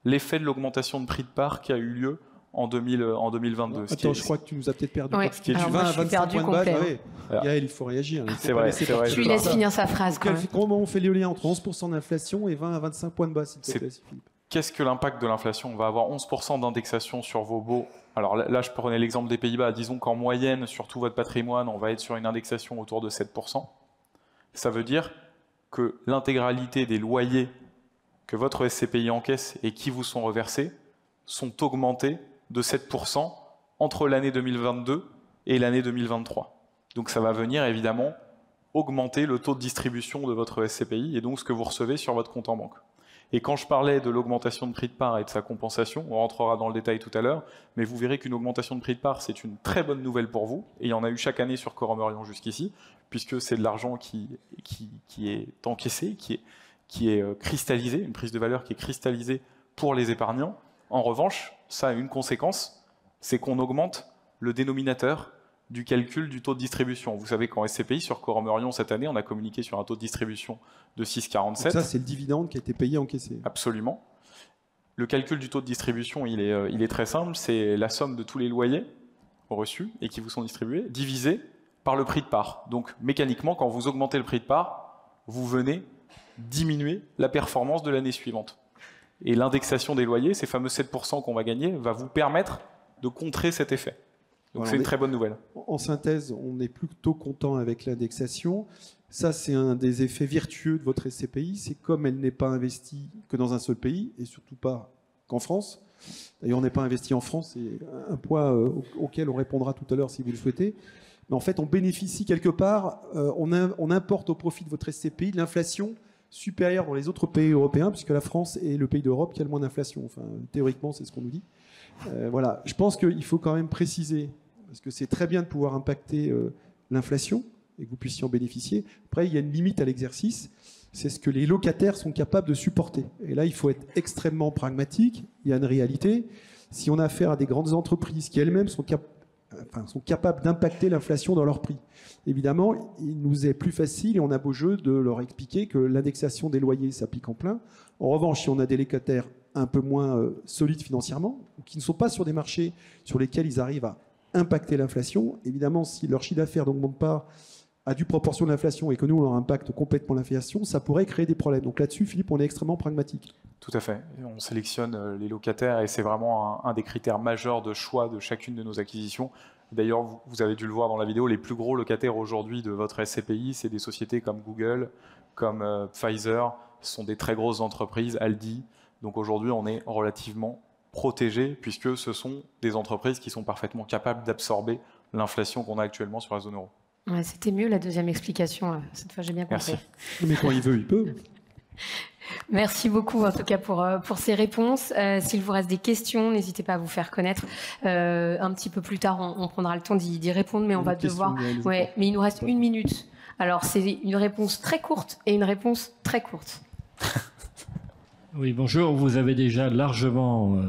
F: l'effet de l'augmentation de prix de part qui a eu lieu en 2022.
D: Attends, je crois que tu nous as peut-être perdu.
A: Ouais.
D: Ce qui est
A: Alors,
D: 20
A: moi,
D: à
A: je suis
D: 25
A: perdu
D: points de base.
A: complet.
D: Ouais. Yael, il faut réagir.
F: C'est vrai.
A: Je lui laisse finir sa phrase. Quand même.
D: Comment on fait le lien entre 11% d'inflation et 20 à 25 points de base, s'il te plaît, Philippe?
F: Qu'est-ce que l'impact de l'inflation? On va avoir 11% d'indexation sur vos baux. Alors là, je prenais l'exemple des Pays-Bas. Disons qu'en moyenne, sur tout votre patrimoine, on va être sur une indexation autour de 7%. Ça veut dire que l'intégralité des loyers que votre SCPI encaisse et qui vous sont reversés sont augmentés de 7% entre l'année 2022 et l'année 2023. Donc ça va venir évidemment augmenter le taux de distribution de votre SCPI et donc ce que vous recevez sur votre compte en banque. Et quand je parlais de l'augmentation de prix de part et de sa compensation, on rentrera dans le détail tout à l'heure, mais vous verrez qu'une augmentation de prix de part, c'est une très bonne nouvelle pour vous, et il y en a eu chaque année sur Corom Orion jusqu'ici, puisque c'est de l'argent qui est encaissé, qui qui est cristallisée, une prise de valeur qui est cristallisée pour les épargnants. En revanche, ça a une conséquence, c'est qu'on augmente le dénominateur du calcul du taux de distribution. Vous savez qu'en SCPI, sur Quorum Orion, cette année, on a communiqué sur un taux de distribution de 6,47.
D: Ça, c'est le dividende qui a été payé, encaissé.
F: Absolument. Le calcul du taux de distribution, il est très simple, c'est la somme de tous les loyers reçus et qui vous sont distribués, divisé par le prix de part. Donc, mécaniquement, quand vous augmentez le prix de part, vous venez diminuer la performance de l'année suivante. Et l'indexation des loyers, ces fameux 7% qu'on va gagner, va vous permettre de contrer cet effet. Donc c'est une très bonne nouvelle.
D: En synthèse, on est plutôt content avec l'indexation. Ça, c'est un des effets vertueux de votre SCPI. C'est comme elle n'est pas investie que dans un seul pays, et surtout pas qu'en France. D'ailleurs, on n'est pas investi en France, c'est un point auquel on répondra tout à l'heure si vous le souhaitez. Mais en fait, on bénéficie quelque part, on importe au profit de votre SCPI de l'inflation supérieure dans les autres pays européens, puisque la France est le pays d'Europe qui a le moins d'inflation. Enfin, théoriquement, c'est ce qu'on nous dit. Voilà. Je pense qu'il faut quand même préciser, parce que c'est très bien de pouvoir impacter l'inflation et que vous puissiez en bénéficier. Après, il y a une limite à l'exercice, c'est ce que les locataires sont capables de supporter. Et là, il faut être extrêmement pragmatique. Il y a une réalité. Si on a affaire à des grandes entreprises qui elles-mêmes sont capables d'impacter l'inflation dans leurs prix, évidemment, il nous est plus facile et on a beau jeu de leur expliquer que l'indexation des loyers s'applique en plein. En revanche, si on a des locataires un peu moins solides financièrement, ou qui ne sont pas sur des marchés sur lesquels ils arrivent à impacter l'inflation, évidemment, si leur chiffre d'affaires n'augmente pas à due proportion de l'inflation et que nous, on leur impacte complètement l'inflation, ça pourrait créer des problèmes. Donc là-dessus, Philippe, on est extrêmement pragmatique.
F: Tout à fait. On sélectionne les locataires et c'est vraiment un des critères majeurs de choix de chacune de nos acquisitions. D'ailleurs, vous avez dû le voir dans la vidéo, les plus gros locataires aujourd'hui de votre SCPI, c'est des sociétés comme Google, comme Pfizer, ce sont des très grosses entreprises, Aldi. Donc aujourd'hui, on est relativement protégé puisque ce sont des entreprises qui sont parfaitement capables d'absorber l'inflation qu'on a actuellement sur la zone euro.
A: Ouais, c'était mieux la deuxième explication. Cette fois, j'ai bien compris.
F: Merci.
D: Mais quand il veut, il peut.
A: Merci beaucoup en tout cas pour ces réponses. S'il vous reste des questions, n'hésitez pas à vous faire connaître. Un petit peu plus tard, on prendra le temps d'y répondre, mais on va devoir... Ouais, mais il nous reste 1 minute. Alors, c'est une réponse très courte et une réponse très courte.
H: Oui, bonjour. Vous avez déjà largement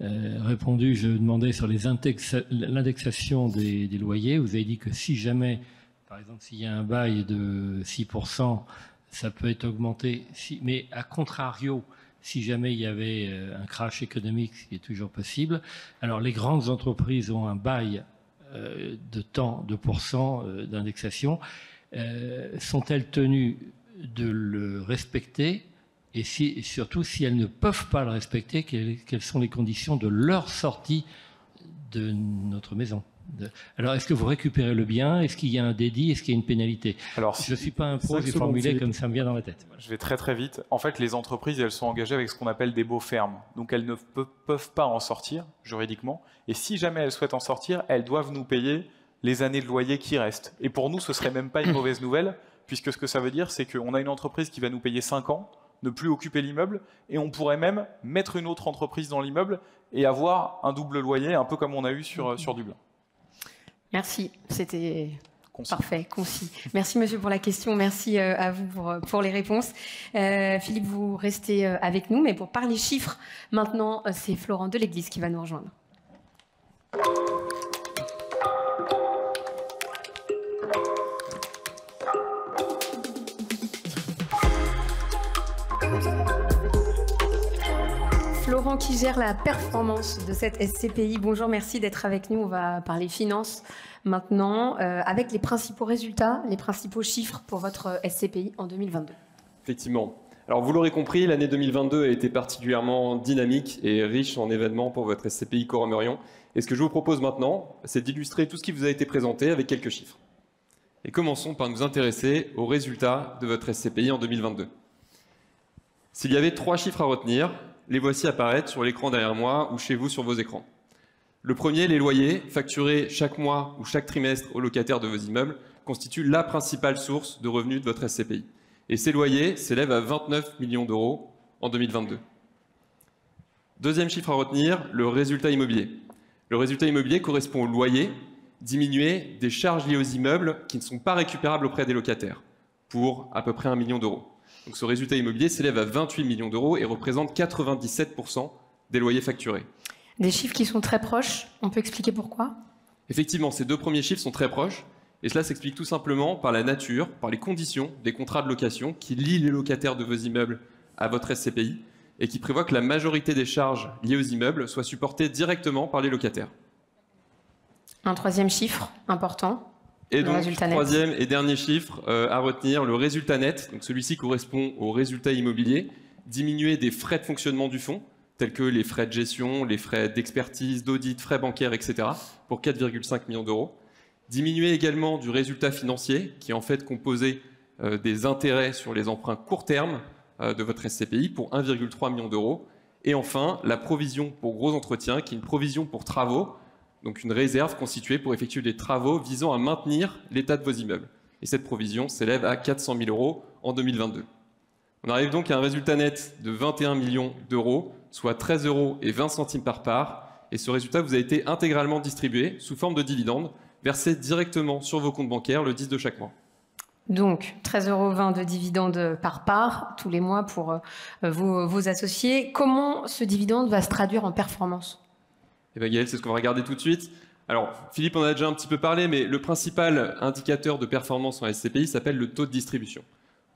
H: répondu. Je demandais sur l'indexation des loyers. Vous avez dit que si jamais, par exemple, s'il y a un bail de 6%, ça peut être augmenté. Mais à contrario, si jamais il y avait un crash économique, ce qui est toujours possible, alors les grandes entreprises ont un bail de temps, de pourcent d'indexation. Sont-elles tenues de le respecter? Et surtout, si elles ne peuvent pas le respecter, quelles sont les conditions de leur sortie de notre maison? Alors, est-ce que vous récupérez le bien? Est-ce qu'il y a un dédit? Est-ce qu'il y a une pénalité? Alors, je ne suis pas un pro, j'ai formulé comme ça me vient dans la tête. Voilà.
F: Je vais très très vite. En fait, les entreprises, elles sont engagées avec ce qu'on appelle des baux fermes. Donc, elles ne peuvent pas en sortir juridiquement. Et si jamais elles souhaitent en sortir, elles doivent nous payer les années de loyer qui restent. Et pour nous, ce ne serait même pas une mauvaise nouvelle, puisque ce que ça veut dire, c'est qu'on a une entreprise qui va nous payer 5 ans, ne plus occuper l'immeuble, et on pourrait même mettre une autre entreprise dans l'immeuble et avoir un double loyer, un peu comme on a eu sur Dublin.
A: Merci, c'était parfait, concis. Merci monsieur pour la question, merci à vous pour les réponses. Philippe, vous restez avec nous, mais pour parler chiffres, maintenant, c'est Florent Deléglise qui va nous rejoindre. Florent qui gère la performance de cette SCPI. Bonjour, merci d'être avec nous. On va parler finances maintenant avec les principaux résultats, les principaux chiffres pour votre SCPI en 2022.
I: Effectivement. Alors vous l'aurez compris, l'année 2022 a été particulièrement dynamique et riche en événements pour votre SCPI Quorum Orion. Et ce que je vous propose maintenant, c'est d'illustrer tout ce qui vous a été présenté avec quelques chiffres. Et commençons par nous intéresser aux résultats de votre SCPI en 2022. S'il y avait 3 chiffres à retenir, les voici apparaître sur l'écran derrière moi ou chez vous sur vos écrans. Le premier, les loyers, facturés chaque mois ou chaque trimestre aux locataires de vos immeubles, constituent la principale source de revenus de votre SCPI. Et ces loyers s'élèvent à 29 millions d'euros en 2022. Deuxième chiffre à retenir, le résultat immobilier. Le résultat immobilier correspond au loyer diminué des charges liées aux immeubles qui ne sont pas récupérables auprès des locataires, pour à peu près 1 million d'euros. Donc ce résultat immobilier s'élève à 28 millions d'euros et représente 97% des loyers facturés.
A: Des chiffres qui sont très proches, on peut expliquer pourquoi?
I: Effectivement, ces deux premiers chiffres sont très proches, et cela s'explique tout simplement par la nature, par les conditions des contrats de location qui lient les locataires de vos immeubles à votre SCPI et qui prévoient que la majorité des charges liées aux immeubles soient supportées directement par les locataires.
A: Un troisième chiffre important.
I: Et donc,
A: résultat net.
I: troisième et dernier chiffre à retenir, le résultat net. Donc celui-ci correspond au résultat immobilier, diminué des frais de fonctionnement du fonds, tels que les frais de gestion, les frais d'expertise, d'audit, frais bancaires, etc., pour 4,5 millions d'euros. Diminué également du résultat financier, qui est en fait composé des intérêts sur les emprunts court terme de votre SCPI, pour 1,3 million d'euros. Et enfin, la provision pour gros entretien, qui est une provision pour travaux, donc une réserve constituée pour effectuer des travaux visant à maintenir l'état de vos immeubles. Et cette provision s'élève à 400 000 euros en 2022. On arrive donc à un résultat net de 21 millions d'euros, soit 13,20 € par part. Et ce résultat vous a été intégralement distribué sous forme de dividendes, versés directement sur vos comptes bancaires le 10 de chaque mois.
A: Donc, 13,20 € de dividendes par part, tous les mois pour vos associés. Comment ce dividende va se traduire en performance?
I: Eh bien, Gaël, c'est ce qu'on va regarder tout de suite. Alors, Philippe en a déjà un petit peu parlé, mais le principal indicateur de performance en SCPI s'appelle le taux de distribution.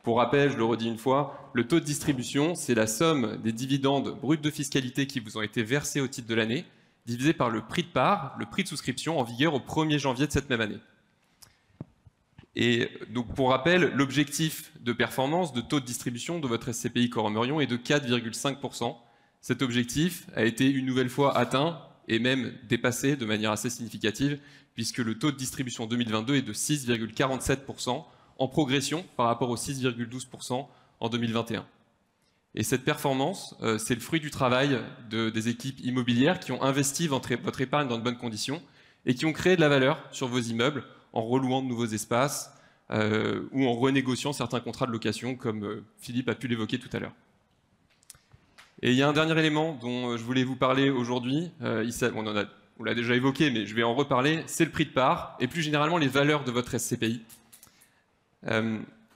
I: Pour rappel, je le redis une fois, le taux de distribution, c'est la somme des dividendes bruts de fiscalité qui vous ont été versés au titre de l'année, divisé par le prix de part, le prix de souscription en vigueur au 1er janvier de cette même année. Et donc, pour rappel, l'objectif de performance de taux de distribution de votre SCPI Corum-Orion est de 4,5%. Cet objectif a été une nouvelle fois atteint et même dépassé de manière assez significative, puisque le taux de distribution 2022 est de 6,47%, en progression par rapport aux 6,12% en 2021. Et cette performance, c'est le fruit du travail des équipes immobilières qui ont investi votre épargne dans de bonnes conditions et qui ont créé de la valeur sur vos immeubles en relouant de nouveaux espaces ou en renégociant certains contrats de location, comme Philippe a pu l'évoquer tout à l'heure. Et il y a un dernier élément dont je voulais vous parler aujourd'hui. On l'a déjà évoqué, mais je vais en reparler. C'est le prix de part et plus généralement les valeurs de votre SCPI.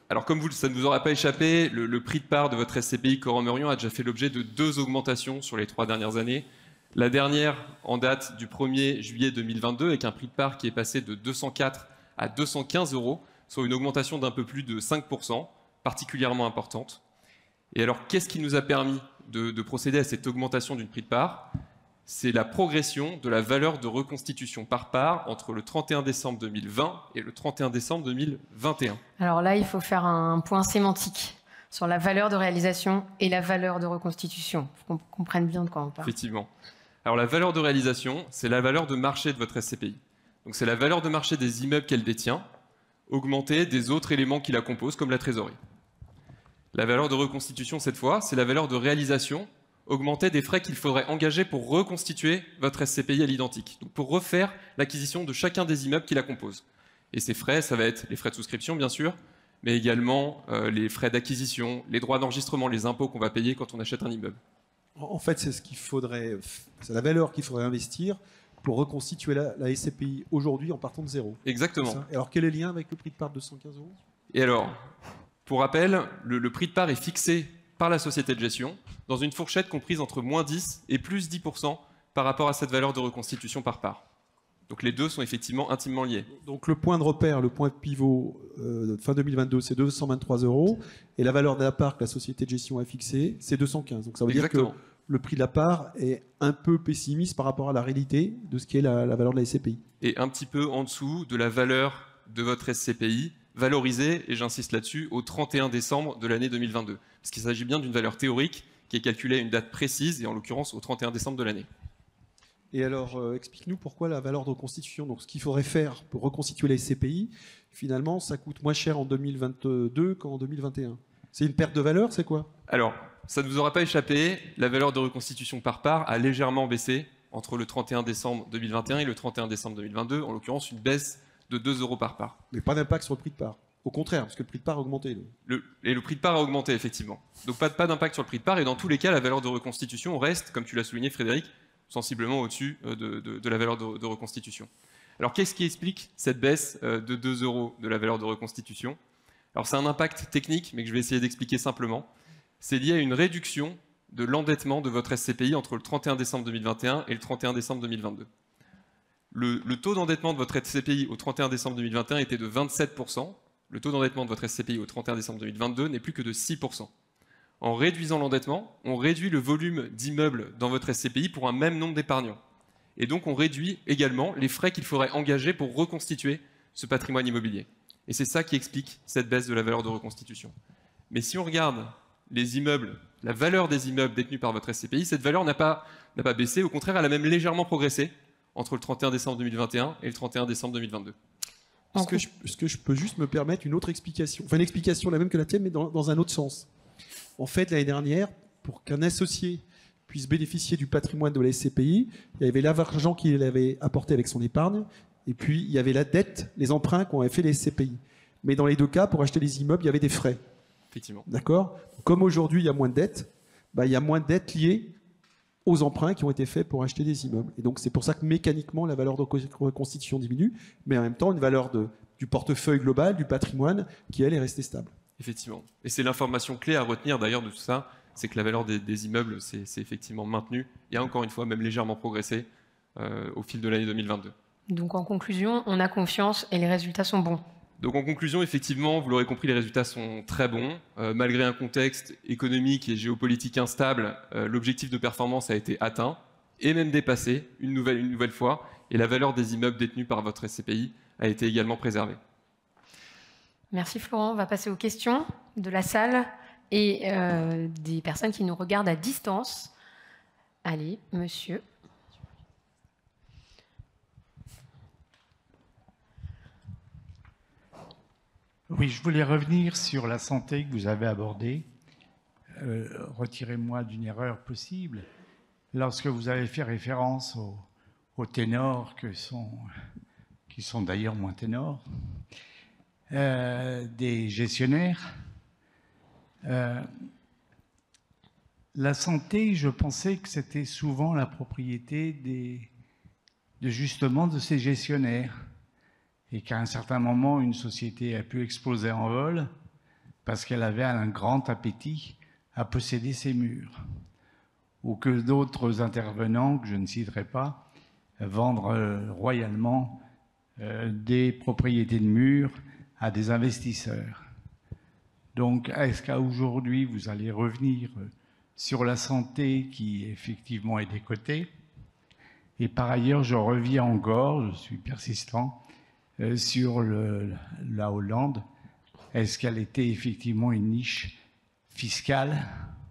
I: Alors comme ça ne vous aura pas échappé, le prix de part de votre SCPI Corum-Orion a déjà fait l'objet de 2 augmentations sur les 3 dernières années. La dernière en date du 1er juillet 2022 avec un prix de part qui est passé de 204 à 215 €, soit une augmentation d'un peu plus de 5%, particulièrement importante. Et alors qu'est-ce qui nous a permis de procéder à cette augmentation d'une prix de part? C'est la progression de la valeur de reconstitution par part entre le 31 décembre 2020 et le 31 décembre 2021.
A: Alors là, il faut faire un point sémantique sur la valeur de réalisation et la valeur de reconstitution, pour qu'on comprenne bien de quoi on parle.
I: Effectivement. Alors la valeur de réalisation, c'est la valeur de marché de votre SCPI. Donc c'est la valeur de marché des immeubles qu'elle détient, augmentée des autres éléments qui la composent, comme la trésorerie. La valeur de reconstitution, cette fois, c'est la valeur de réalisation augmenter des frais qu'il faudrait engager pour reconstituer votre SCPI à l'identique, donc pour refaire l'acquisition de chacun des immeubles qui la composent. Et ces frais, ça va être les frais de souscription, bien sûr, mais également les frais d'acquisition, les droits d'enregistrement, les impôts qu'on va payer quand on achète un immeuble.
D: En fait, c'est la valeur qu'il faudrait investir pour reconstituer la SCPI aujourd'hui en partant de zéro.
I: Exactement.
D: Et alors, quel est le lien avec le prix de part de 215 €?
I: Et alors, pour rappel, le prix de part est fixé par la société de gestion dans une fourchette comprise entre moins 10 et plus 10% par rapport à cette valeur de reconstitution par part. Donc les deux sont effectivement intimement liés. Donc
D: le point de repère, le point pivot fin 2022, c'est 223 € et la valeur de la part que la société de gestion a fixée, c'est 215. Donc ça veut
I: Exactement.
D: dire que le prix de la part est un peu pessimiste par rapport à la réalité de ce qui est la valeur de la SCPI.
I: Et un petit peu en dessous de la valeur de votre SCPI, valorisée, et j'insiste là-dessus, au 31 décembre de l'année 2022. Parce qu'il s'agit bien d'une valeur théorique qui est calculée à une date précise, et en l'occurrence au 31 décembre de l'année.
D: Et alors, explique-nous pourquoi la valeur de reconstitution, donc ce qu'il faudrait faire pour reconstituer la SCPI, finalement, ça coûte moins cher en 2022 qu'en 2021. C'est une perte de valeur, c'est quoi?
I: Alors, ça ne vous aura pas échappé, la valeur de reconstitution par part a légèrement baissé entre le 31 décembre 2021 et le 31 décembre 2022, en l'occurrence une baisse de 2 € par part.
D: Mais pas d'impact sur le prix de part. Au contraire, parce que le prix de part a augmenté.
I: Et le prix de part a augmenté, effectivement. Donc pas d'impact sur le prix de part, et dans tous les cas, la valeur de reconstitution reste, comme tu l'as souligné Frédéric, sensiblement au-dessus de la valeur de reconstitution. Alors qu'est-ce qui explique cette baisse de 2 € de la valeur de reconstitution? Alors c'est un impact technique, mais que je vais essayer d'expliquer simplement. C'est lié à une réduction de l'endettement de votre SCPI entre le 31 décembre 2021 et le 31 décembre 2022. Le taux d'endettement de votre SCPI au 31 décembre 2021 était de 27%. Le taux d'endettement de votre SCPI au 31 décembre 2022 n'est plus que de 6%. En réduisant l'endettement, on réduit le volume d'immeubles dans votre SCPI pour un même nombre d'épargnants. Et donc on réduit également les frais qu'il faudrait engager pour reconstituer ce patrimoine immobilier. Et c'est ça qui explique cette baisse de la valeur de reconstitution. Mais si on regarde les immeubles, la valeur des immeubles détenus par votre SCPI, cette valeur n'a pas baissé, au contraire, elle a même légèrement progressé entre le 31 décembre 2021 et le 31 décembre 2022.
D: Est-ce que je peux juste me permettre une autre explication? Enfin, une explication la même que la tienne, mais dans un autre sens. En fait, l'année dernière, pour qu'un associé puisse bénéficier du patrimoine de la SCPI, il y avait l'argent qu'il avait apporté avec son épargne, et puis il y avait la dette, les emprunts qu'ont fait les SCPI. Mais dans les deux cas, pour acheter les immeubles, il y avait des frais.
I: Effectivement.
D: D'accord? Comme aujourd'hui, il y a moins de dettes, il y a moins de dettes liées aux emprunts qui ont été faits pour acheter des immeubles. Et donc, c'est pour ça que mécaniquement, la valeur de reconstitution diminue, mais en même temps, une valeur du portefeuille global, du patrimoine, qui, elle, est restée stable.
I: Effectivement. Et c'est l'information clé à retenir, d'ailleurs, de tout ça, c'est que la valeur des immeubles s'est effectivement maintenue, et a encore une fois même légèrement progressé au fil de l'année 2022.
A: Donc, en conclusion, on a confiance et les résultats sont bons.
I: Donc en conclusion, effectivement, vous l'aurez compris, les résultats sont très bons. Malgré un contexte économique et géopolitique instable, l'objectif de performance a été atteint et même dépassé une nouvelle fois, et la valeur des immeubles détenus par votre SCPI a été également préservée.
A: Merci Florent. On va passer aux questions de la salle et des personnes qui nous regardent à distance. Allez, monsieur.
G: Oui, je voulais revenir sur la santé que vous avez abordée. Retirez-moi d'une erreur possible. Lorsque vous avez fait référence aux ténors qui sont d'ailleurs moins ténors, des gestionnaires, la santé, je pensais que c'était souvent la propriété justement de ces gestionnaires. Et qu'à un certain moment, une société a pu exploser en vol parce qu'elle avait un grand appétit à posséder ses murs. Ou que d'autres intervenants, que je ne citerai pas, vendre royalement des propriétés de murs à des investisseurs. Donc, est-ce qu'à aujourd'hui, vous allez revenir sur la santé qui, effectivement, est décotée? Et par ailleurs, je reviens encore, je suis persistant, sur la Hollande. Est-ce qu'elle était effectivement une niche fiscale,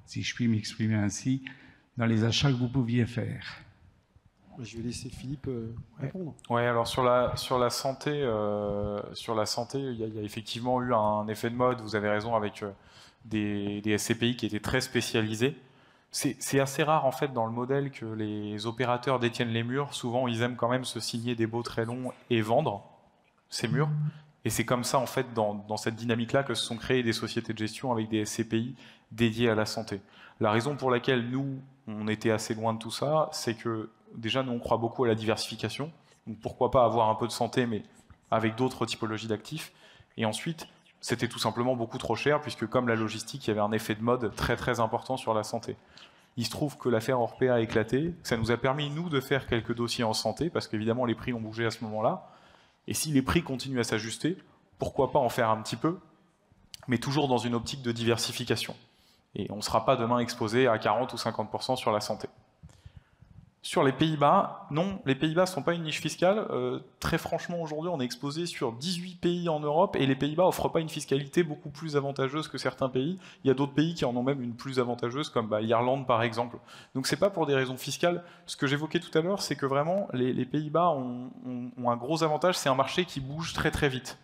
G: si je puis m'exprimer ainsi, dans les achats que vous pouviez faire?
D: Je vais laisser Philippe répondre.
F: Oui, alors sur la santé, il y a effectivement eu un effet de mode, vous avez raison, avec des SCPI qui étaient très spécialisés. C'est assez rare en fait dans le modèle que les opérateurs détiennent les murs. Souvent, ils aiment quand même se signer des baux très longs et vendre ces murs. Et c'est comme ça, en fait, dans cette dynamique-là, que se sont créées des sociétés de gestion avec des SCPI dédiées à la santé. La raison pour laquelle nous, on était assez loin de tout ça, c'est que déjà, nous, on croit beaucoup à la diversification. Donc, pourquoi pas avoir un peu de santé, mais avec d'autres typologies d'actifs. Et ensuite, c'était tout simplement beaucoup trop cher, puisque comme la logistique, il y avait un effet de mode très très important sur la santé. Il se trouve que l'affaire Orpea a éclaté. Ça nous a permis, nous, de faire quelques dossiers en santé, parce qu'évidemment, les prix ont bougé à ce moment-là. Et si les prix continuent à s'ajuster, pourquoi pas en faire un petit peu, mais toujours dans une optique de diversification. Et on ne sera pas demain exposé à 40 ou 50% sur la santé. Sur les Pays-Bas, non, les Pays-Bas ne sont pas une niche fiscale. Très franchement, aujourd'hui, on est exposé sur 18 pays en Europe et les Pays-Bas n'offrent pas une fiscalité beaucoup plus avantageuse que certains pays. Il y a d'autres pays qui en ont même une plus avantageuse, comme l'Irlande par exemple. Donc ce n'est pas pour des raisons fiscales. Ce que j'évoquais tout à l'heure, c'est que vraiment, les Pays-Bas ont un gros avantage, c'est un marché qui bouge très très vite.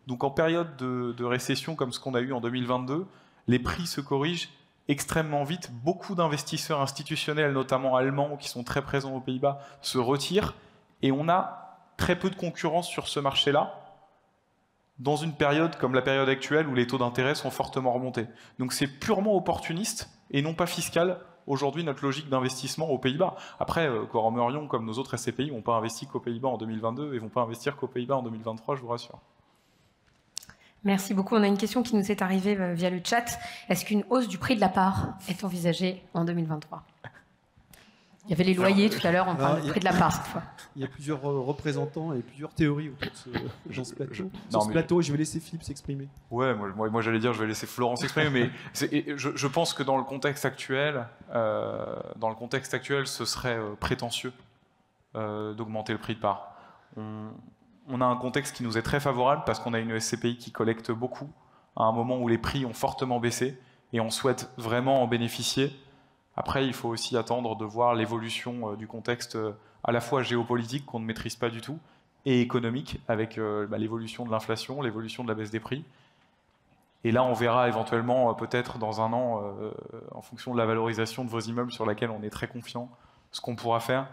F: Donc en période de récession comme ce qu'on a eu en 2022, les prix se corrigent extrêmement vite. Beaucoup d'investisseurs institutionnels, notamment allemands, qui sont très présents aux Pays-Bas, se retirent et on a très peu de concurrence sur ce marché-là dans une période comme la période actuelle où les taux d'intérêt sont fortement remontés. Donc c'est purement opportuniste et non pas fiscal aujourd'hui notre logique d'investissement aux Pays-Bas. Après, Quorum Orion, comme nos autres SCPI, n'ont pas investi qu'aux Pays-Bas en 2022 et ne vont pas investir qu'aux Pays-Bas en 2023, je vous rassure.
A: Merci beaucoup. On a une question qui nous est arrivée via le chat. Est-ce qu'une hausse du prix de la part est envisagée en 2023 ? Il y avait les loyers tout à l'heure, on parle du prix de la part cette fois.
D: Il y a plusieurs représentants et plusieurs théories autour de ce plateau. Sur ce plateau, je vais laisser Philippe s'exprimer.
F: Ouais, moi j'allais dire, je vais laisser Florence s'exprimer, mais je pense que dans le contexte actuel, ce serait prétentieux d'augmenter le prix de part. On a un contexte qui nous est très favorable parce qu'on a une SCPI qui collecte beaucoup à un moment où les prix ont fortement baissé et on souhaite vraiment en bénéficier. Après, il faut aussi attendre de voir l'évolution du contexte à la fois géopolitique qu'on ne maîtrise pas du tout et économique avec l'évolution de l'inflation, l'évolution de la baisse des prix. Et là, on verra éventuellement, peut-être dans un an, en fonction de la valorisation de vos immeubles sur laquelle on est très confiant, ce qu'on pourra faire.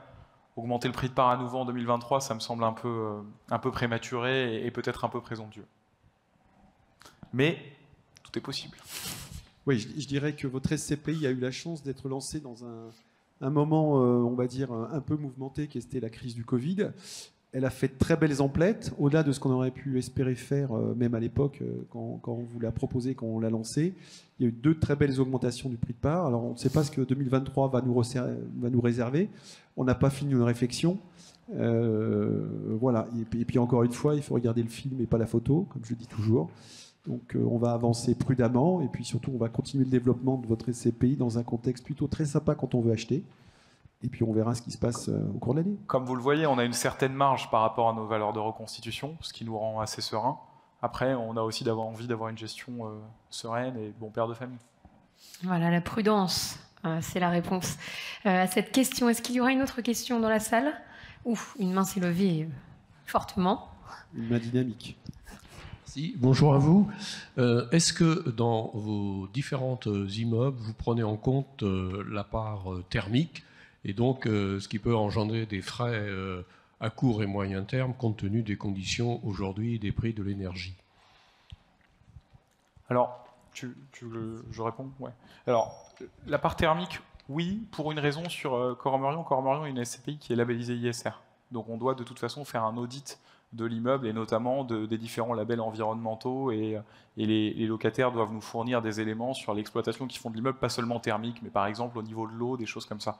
F: Augmenter le prix de part à nouveau en 2023, ça me semble un peu prématuré et peut-être un peu présomptueux. Mais tout est possible.
D: Oui, je dirais que votre SCPI a eu la chance d'être lancé dans un moment, on va dire, un peu mouvementé, qui était la crise du Covid. Elle a fait de très belles emplettes, au-delà de ce qu'on aurait pu espérer faire, même à l'époque, quand on vous l'a proposé, quand on l'a lancé. Il y a eu 2 très belles augmentations du prix de part. Alors, on ne sait pas ce que 2023 va nous réserver. On n'a pas fini une réflexion. Voilà. Et puis, encore une fois, il faut regarder le film et pas la photo, comme je dis toujours. Donc on va avancer prudemment et puis surtout on va continuer le développement de votre SCPI dans un contexte plutôt très sympa quand on veut acheter. Et puis on verra ce qui se passe au cours de l'année.
F: Comme vous le voyez, on a une certaine marge par rapport à nos valeurs de reconstitution, ce qui nous rend assez sereins. Après, on a aussi envie d'avoir une gestion sereine et bon père de famille.
A: Voilà, la prudence, c'est la réponse à cette question. Est-ce qu'il y aura une autre question dans la salle ? Ouf, une main s'est levée fortement.
D: Une main dynamique.
J: Bonjour à vous. Est-ce que dans vos différents immeubles, vous prenez en compte la part thermique et donc ce qui peut engendrer des frais à court et moyen terme compte tenu des conditions aujourd'hui des prix de l'énergie?
F: Alors, je réponds? Ouais. Alors, la part thermique, oui, pour une raison sur Coromorion. Coromorion est une SCPI qui est labellisée ISR. Donc on doit de toute façon faire un audit de l'immeuble et notamment des différents labels environnementaux et les locataires doivent nous fournir des éléments sur l'exploitation qu'ils font de l'immeuble, pas seulement thermique, mais par exemple au niveau de l'eau, des choses comme ça.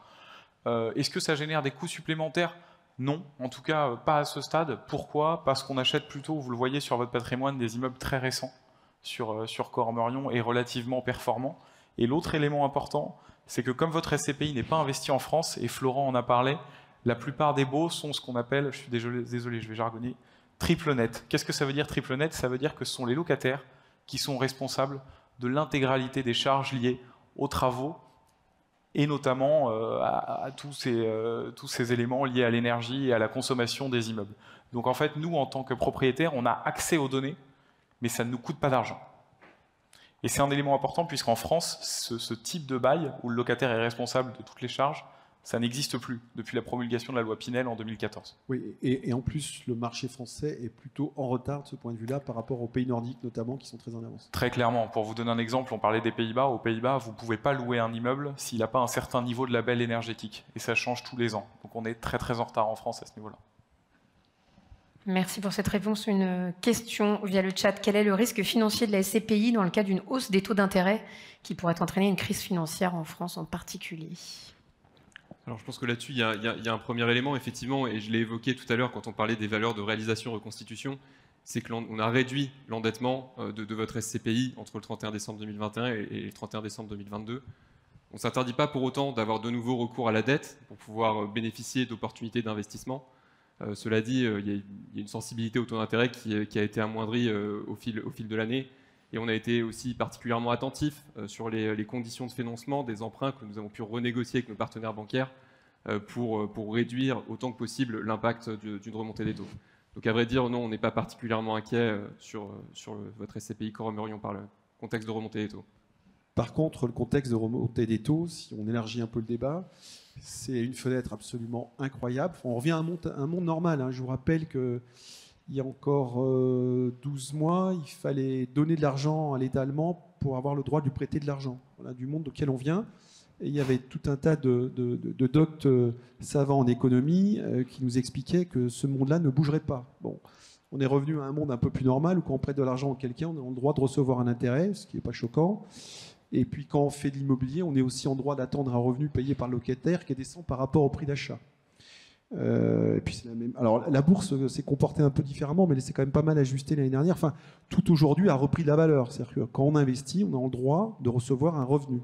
F: Est-ce que ça génère des coûts supplémentaires? Non, en tout cas pas à ce stade. Pourquoi? Parce qu'on achète plutôt, vous le voyez sur votre patrimoine, des immeubles très récents sur Coromorion et relativement performants. Et l'autre élément important, c'est que comme votre SCPI n'est pas investi en France, et Florent en a parlé, la plupart des baux sont ce qu'on appelle, je suis désolé, je vais jargonner, triple net. Qu'est-ce que ça veut dire triple net? Ça veut dire que ce sont les locataires qui sont responsables de l'intégralité des charges liées aux travaux et notamment à tous ces éléments liés à l'énergie et à la consommation des immeubles. Donc en fait, nous, en tant que propriétaires, on a accès aux données, mais ça ne nous coûte pas d'argent. Et c'est un élément important puisqu'en France, ce type de bail où le locataire est responsable de toutes les charges, ça n'existe plus depuis la promulgation de la loi Pinel en 2014.
D: Oui, et en plus, le marché français est plutôt en retard de ce point de vue-là par rapport aux pays nordiques notamment qui sont très en avance.
F: Très clairement, pour vous donner un exemple, on parlait des Pays-Bas. Aux Pays-Bas, vous ne pouvez pas louer un immeuble s'il n'a pas un certain niveau de label énergétique. Et ça change tous les ans. Donc on est très très en retard en France à ce niveau-là.
A: Merci pour cette réponse. Une question via le chat. Quel est le risque financier de la SCPI dans le cas d'une hausse des taux d'intérêt qui pourrait entraîner une crise financière en France en particulier ?
I: Alors je pense que là-dessus, il y a un premier élément, effectivement, et je l'ai évoqué tout à l'heure quand on parlait des valeurs de réalisation-reconstitution, c'est qu'on a réduit l'endettement de votre SCPI entre le 31 décembre 2021 et le 31 décembre 2022. On ne s'interdit pas pour autant d'avoir de nouveau recours à la dette pour pouvoir bénéficier d'opportunités d'investissement. Cela dit, il y a une sensibilité au taux d'intérêt qui a été amoindrie au fil de l'année. Et on a été aussi particulièrement attentif sur les conditions de financement des emprunts que nous avons pu renégocier avec nos partenaires bancaires pour réduire autant que possible l'impact d'une remontée des taux. Donc à vrai dire, non, on n'est pas particulièrement inquiet sur votre SCPI Coromorion par le contexte de remontée des taux.
D: Par contre, le contexte de remontée des taux, si on élargit un peu le débat, c'est une fenêtre absolument incroyable. On revient à un monde normal. Hein. Je vous rappelle que il y a encore 12 mois, il fallait donner de l'argent à l'État allemand pour avoir le droit de lui prêter de l'argent. Voilà, du monde auquel on vient. Et il y avait tout un tas de doctes savants en économie qui nous expliquaient que ce monde-là ne bougerait pas. Bon, On est revenu à un monde un peu plus normal où quand on prête de l'argent à quelqu'un, on a le droit de recevoir un intérêt, ce qui n'est pas choquant. Et puis quand on fait de l'immobilier, on est aussi en droit d'attendre un revenu payé par le locataire qui descend par rapport au prix d'achat. Et puis c'est la même. Alors la bourse s'est comportée un peu différemment, mais elle s'est quand même pas mal ajustée l'année dernière. Enfin, tout aujourd'hui a repris de la valeur. C'est-à-dire que quand on investit, on a le droit de recevoir un revenu.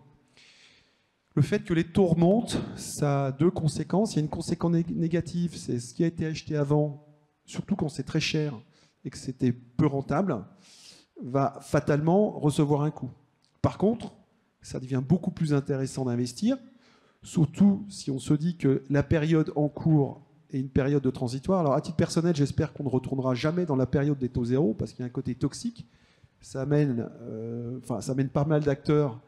D: Le fait que les taux remontent, ça a deux conséquences. Il y a une conséquence négative, c'est ce qui a été acheté avant, surtout quand c'est très cher et que c'était peu rentable, va fatalement recevoir un coût. Par contre, ça devient beaucoup plus intéressant d'investir, surtout si on se dit que la période en cours est une période de transitoire. Alors à titre personnel, j'espère qu'on ne retournera jamais dans la période des taux zéro, parce qu'il y a un côté toxique. Ça amène pas mal d'acteurs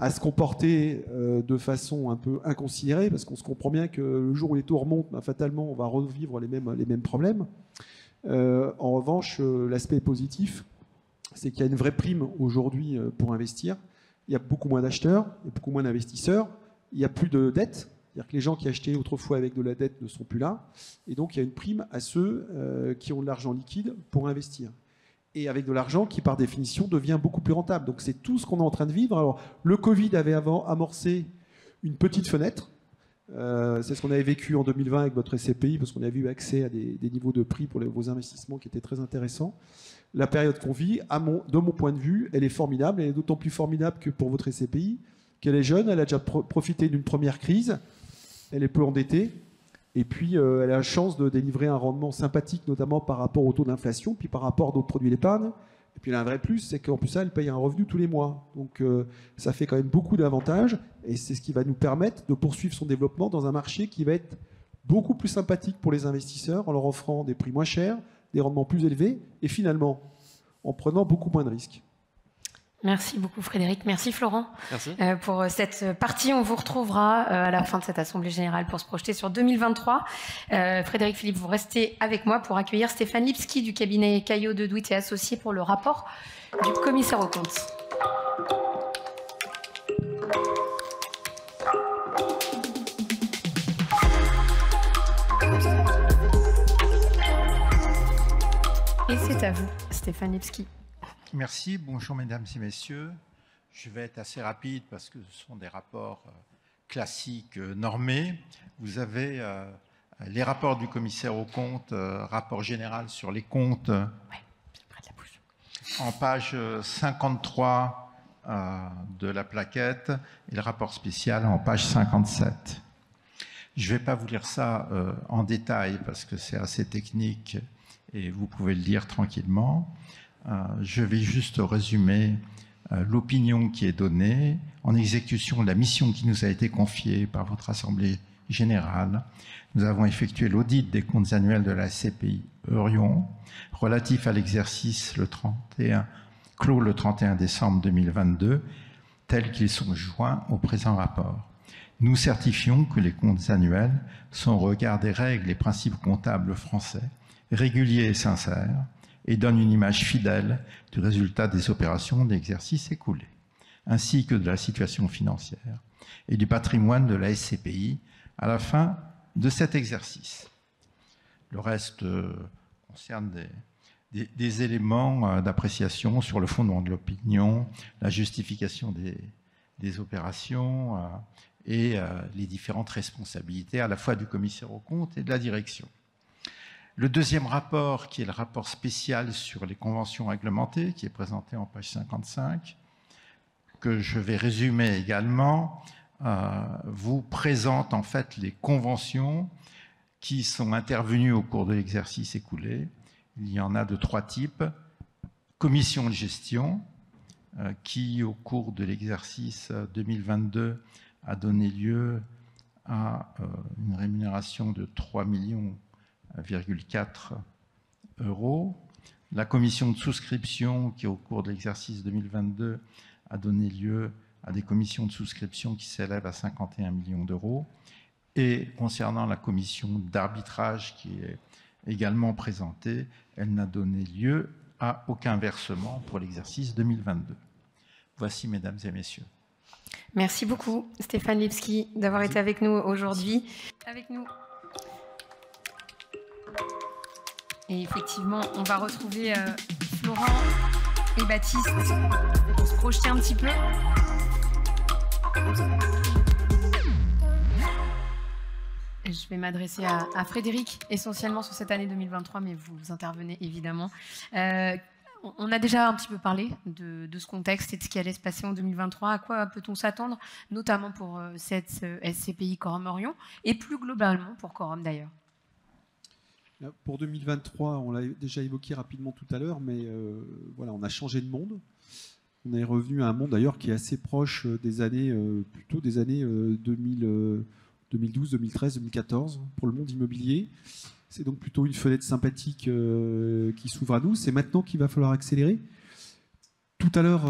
D: à se comporter de façon un peu inconsidérée, parce qu'on se comprend bien que le jour où les taux remontent, fatalement, on va revivre les mêmes problèmes. En revanche, l'aspect positif, c'est qu'il y a une vraie prime aujourd'hui pour investir. Il y a beaucoup moins d'acheteurs, il y a beaucoup moins d'investisseurs, il n'y a plus de dette, c'est-à-dire que les gens qui achetaient autrefois avec de la dette ne sont plus là, et donc il y a une prime à ceux qui ont de l'argent liquide pour investir. Et avec de l'argent qui, par définition, devient beaucoup plus rentable. Donc c'est tout ce qu'on est en train de vivre. Alors, le Covid avait amorcé une petite fenêtre. C'est ce qu'on avait vécu en 2020 avec votre SCPI, parce qu'on avait eu accès à des niveaux de prix pour vos investissements qui étaient très intéressants. La période qu'on vit, de mon point de vue, elle est formidable. Elle est d'autant plus formidable que pour votre SCPI, qu'elle est jeune, elle a déjà profité d'une première crise, elle est peu endettée. Et puis, elle a la chance de délivrer un rendement sympathique, notamment par rapport au taux d'inflation, puis par rapport à d'autres produits d'épargne. Et puis, elle a un vrai plus, c'est qu'en plus, ça, elle paye un revenu tous les mois. Donc, ça fait quand même beaucoup d'avantages. Et c'est ce qui va nous permettre de poursuivre son développement dans un marché qui va être beaucoup plus sympathique pour les investisseurs, en leur offrant des prix moins chers, des rendements plus élevés, et finalement, en prenant beaucoup moins de risques.
A: Merci beaucoup Frédéric. Merci Florent.
I: Merci.
A: Pour cette partie. On vous retrouvera à la fin de cette Assemblée Générale pour se projeter sur 2023. Frédéric Philippe, vous restez avec moi pour accueillir Stéphane Lipski du cabinet Caillot de Douit et Associés pour le rapport du commissaire aux comptes. Et c'est à vous, Stéphane Lipski.
K: Merci, bonjour mesdames et messieurs. Je vais être assez rapide parce que ce sont des rapports classiques normés. Vous avez les rapports du commissaire aux comptes, rapport général sur les comptes, en page 53 de la plaquette, et le rapport spécial en page 57. Je ne vais pas vous lire ça en détail parce que c'est assez technique et vous pouvez le lire tranquillement. Je vais juste résumer l'opinion qui est donnée en exécution de la mission qui nous a été confiée par votre Assemblée Générale. Nous avons effectué l'audit des comptes annuels de la SCPI Eurion relatif à l'exercice clos le 31 décembre 2022, tels qu'ils sont joints au présent rapport. Nous certifions que les comptes annuels sont au regard des règles et principes comptables français, réguliers et sincères, et donne une image fidèle du résultat des opérations d'exercice écoulé, ainsi que de la situation financière et du patrimoine de la SCPI à la fin de cet exercice. Le reste concerne des éléments d'appréciation sur le fondement de l'opinion, la justification des opérations et les différentes responsabilités à la fois du commissaire aux comptes et de la direction. Le deuxième rapport, qui est le rapport spécial sur les conventions réglementées, qui est présenté en page 55, que je vais résumer également, vous présente en fait les conventions qui sont intervenues au cours de l'exercice écoulé. Il y en a de trois types. Commission de gestion, qui au cours de l'exercice 2022 a donné lieu à une rémunération de 3,4 €. La commission de souscription, qui au cours de l'exercice 2022 a donné lieu à des commissions de souscription qui s'élèvent à 51 millions d'euros. Et concernant la commission d'arbitrage qui est également présentée, elle n'a donné lieu à aucun versement pour l'exercice 2022. Voici, mesdames et messieurs.
A: Merci beaucoup, Stéphane Lipski, d'avoir été avec nous aujourd'hui. Avec nous.
L: Et effectivement, on va retrouver Florent et Baptiste pour se projeter un petit peu. Je vais m'adresser à Frédéric, essentiellement sur cette année 2023, mais vous intervenez évidemment. On a déjà un petit peu parlé de ce contexte et de ce qui allait se passer en 2023. À quoi peut-on s'attendre, notamment pour cette SCPI Corom Orion, et plus globalement pour Corom d'ailleurs?
D: Pour 2023, on l'a déjà évoqué rapidement tout à l'heure, mais voilà, on a changé de monde. On est revenu à un monde d'ailleurs qui est assez proche des années, plutôt des années 2012, 2013, 2014 pour le monde immobilier. C'est donc plutôt une fenêtre sympathique qui s'ouvre à nous. C'est maintenant qu'il va falloir accélérer. Tout à l'heure,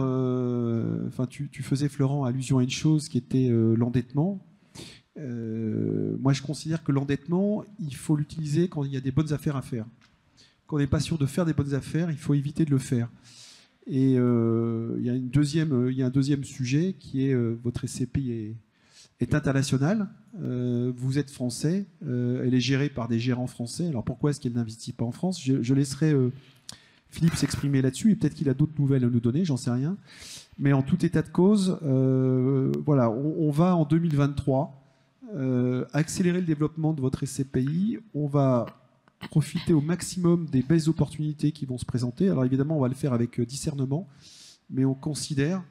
D: tu faisais, Florent, allusion à une chose qui était l'endettement. Moi, je considère que l'endettement, il faut l'utiliser quand il y a des bonnes affaires à faire. Quand on n'est pas sûr de faire des bonnes affaires, il faut éviter de le faire. Et il y a un deuxième sujet qui est votre SCPI est internationale. Vous êtes français, elle est gérée par des gérants français. Alors pourquoi est-ce qu'elle n'investit pas en France? Je laisserai Philippe s'exprimer là-dessus, et peut-être qu'il a d'autres nouvelles à nous donner, j'en sais rien. Mais en tout état de cause, voilà, on va en 2023 accélérer le développement de votre SCPI. On va profiter au maximum des belles opportunités qui vont se présenter. Alors évidemment, on va le faire avec discernement, mais on considère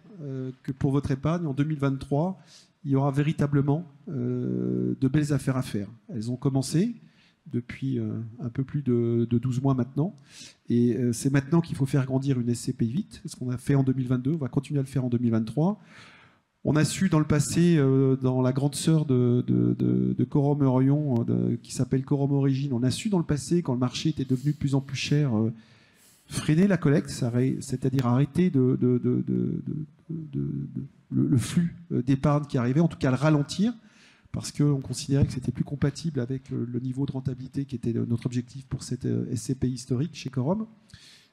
D: que pour votre épargne, en 2023, il y aura véritablement de belles affaires à faire. Elles ont commencé depuis un peu plus de 12 mois maintenant. Et c'est maintenant qu'il faut faire grandir une SCPI vite. C'est ce qu'on a fait en 2022, on va continuer à le faire en 2023. On a su dans le passé, dans la grande sœur de Corom Orion, qui s'appelle Corom Origine, on a su dans le passé, quand le marché était devenu de plus en plus cher, freiner la collecte, c'est-à-dire arrêter le flux d'épargne qui arrivait, en tout cas le ralentir, parce qu'on considérait que c'était plus compatible avec le niveau de rentabilité qui était notre objectif pour cette SCPI historique chez Corom.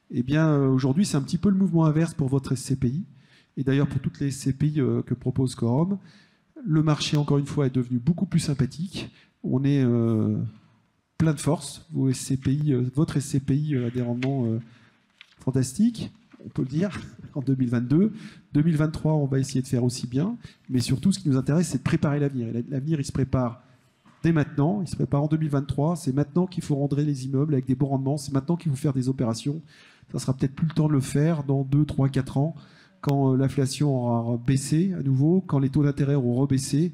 D: Eh bien, aujourd'hui, c'est un petit peu le mouvement inverse pour votre SCPI, et d'ailleurs pour toutes les SCPI que propose Corom. Le marché, encore une fois, est devenu beaucoup plus sympathique. On est plein de force. Votre SCPI a des rendements fantastiques, on peut le dire, en 2022. 2023, on va essayer de faire aussi bien. Mais surtout, ce qui nous intéresse, c'est de préparer l'avenir. Et l'avenir, il se prépare dès maintenant. Il se prépare en 2023. C'est maintenant qu'il faut rendre les immeubles avec des bons rendements. C'est maintenant qu'il faut faire des opérations. Ça sera peut-être plus le temps de le faire dans 2, 3, 4 ans, quand l'inflation aura baissé à nouveau, quand les taux d'intérêt auront rebaissé.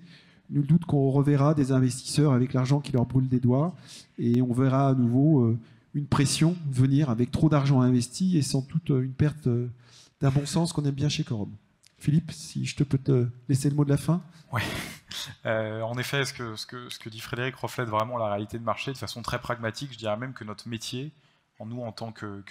D: Nul doute qu'on reverra des investisseurs avec l'argent qui leur brûle des doigts. Et on verra à nouveau une pression venir avec trop d'argent investi et sans doute une perte d'un bon sens qu'on aime bien chez Corom. Philippe, si je peux te laisser le mot de la fin.
F: Oui. En effet, ce que dit Frédéric reflète vraiment la réalité de marché de façon très pragmatique. Je dirais même que notre métier, nous en tant que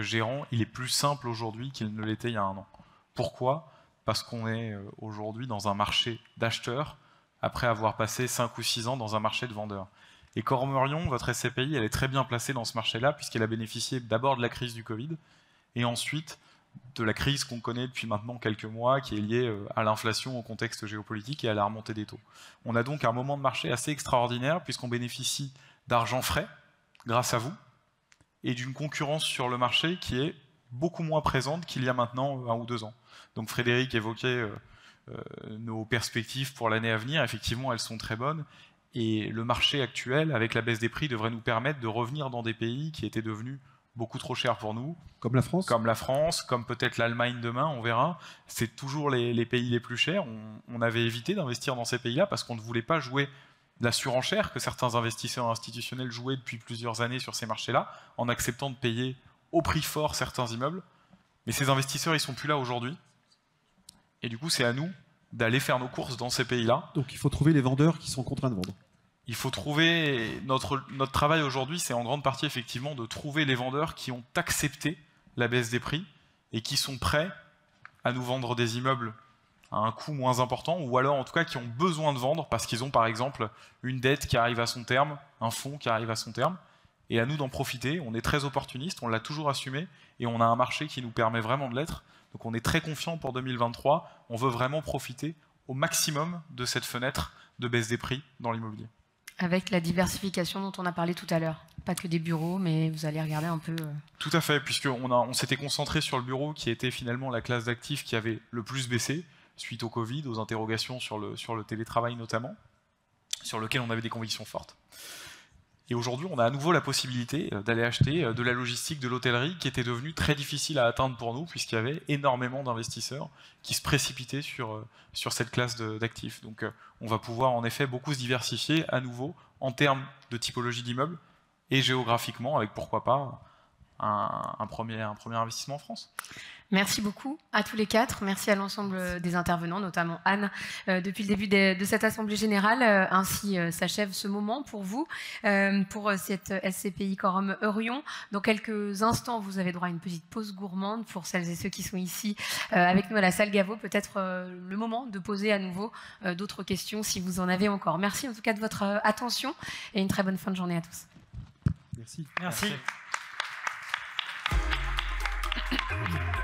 F: gérant, il est plus simple aujourd'hui qu'il ne l'était il y a un an. Pourquoi? Parce qu'on est aujourd'hui dans un marché d'acheteurs après avoir passé 5 ou 6 ans dans un marché de vendeurs. Et Corom Orion, votre SCPI, elle est très bien placée dans ce marché-là puisqu'elle a bénéficié d'abord de la crise du Covid et ensuite de la crise qu'on connaît depuis maintenant quelques mois qui est liée à l'inflation, au contexte géopolitique et à la remontée des taux. On a donc un moment de marché assez extraordinaire puisqu'on bénéficie d'argent frais grâce à vous et d'une concurrence sur le marché qui est beaucoup moins présente qu'il y a maintenant 1 ou 2 ans. Donc Frédéric évoquait nos perspectives pour l'année à venir. Effectivement, elles sont très bonnes. Et le marché actuel, avec la baisse des prix, devrait nous permettre de revenir dans des pays qui étaient devenus beaucoup trop chers pour nous.
D: Comme la France?
F: Comme la France, comme peut-être l'Allemagne demain, on verra. C'est toujours les pays les plus chers. On avait évité d'investir dans ces pays-là parce qu'on ne voulait pas jouer de la surenchère que certains investisseurs institutionnels jouaient depuis plusieurs années sur ces marchés-là, en acceptant de payer au prix fort certains immeubles. Mais ces investisseurs, ils sont plus là aujourd'hui. Et du coup, c'est à nous d'aller faire nos courses dans ces pays-là.
D: Donc il faut trouver les vendeurs qui sont contraints de vendre.
F: Il faut trouver... Notre travail aujourd'hui, c'est en grande partie effectivement de trouver les vendeurs qui ont accepté la baisse des prix et qui sont prêts à nous vendre des immeubles à un coût moins important, ou alors en tout cas qui ont besoin de vendre parce qu'ils ont par exemple une dette qui arrive à son terme, un fonds qui arrive à son terme, et à nous d'en profiter. On est très opportuniste, on l'a toujours assumé, et on a un marché qui nous permet vraiment de l'être. Donc on est très confiant pour 2023, on veut vraiment profiter au maximum de cette fenêtre de baisse des prix dans l'immobilier.
L: Avec la diversification dont on a parlé tout à l'heure. Pas que des bureaux, mais vous allez regarder un peu...
F: Tout à fait, puisqu'on s'était concentré sur le bureau qui était finalement la classe d'actifs qui avait le plus baissé, suite au Covid, aux interrogations sur le télétravail notamment, sur lequel on avait des convictions fortes. Et aujourd'hui, on a à nouveau la possibilité d'aller acheter de la logistique, de l'hôtellerie, qui était devenue très difficile à atteindre pour nous, puisqu'il y avait énormément d'investisseurs qui se précipitaient sur cette classe d'actifs. Donc on va pouvoir en effet beaucoup se diversifier à nouveau en termes de typologie d'immeubles et géographiquement, avec pourquoi pas un premier investissement en France.
L: Merci beaucoup à tous les quatre. Merci à l'ensemble des intervenants, notamment Anne, depuis le début de cette Assemblée Générale. Ainsi s'achève ce moment pour vous, pour cette SCPI Quorum Eurion. Dans quelques instants, vous avez droit à une petite pause gourmande pour celles et ceux qui sont ici avec nous à la salle Gaveau. Peut-être le moment de poser à nouveau d'autres questions si vous en avez encore. Merci en tout cas de votre attention et une très bonne fin de journée à tous.
D: Merci.
E: Merci.
F: Merci.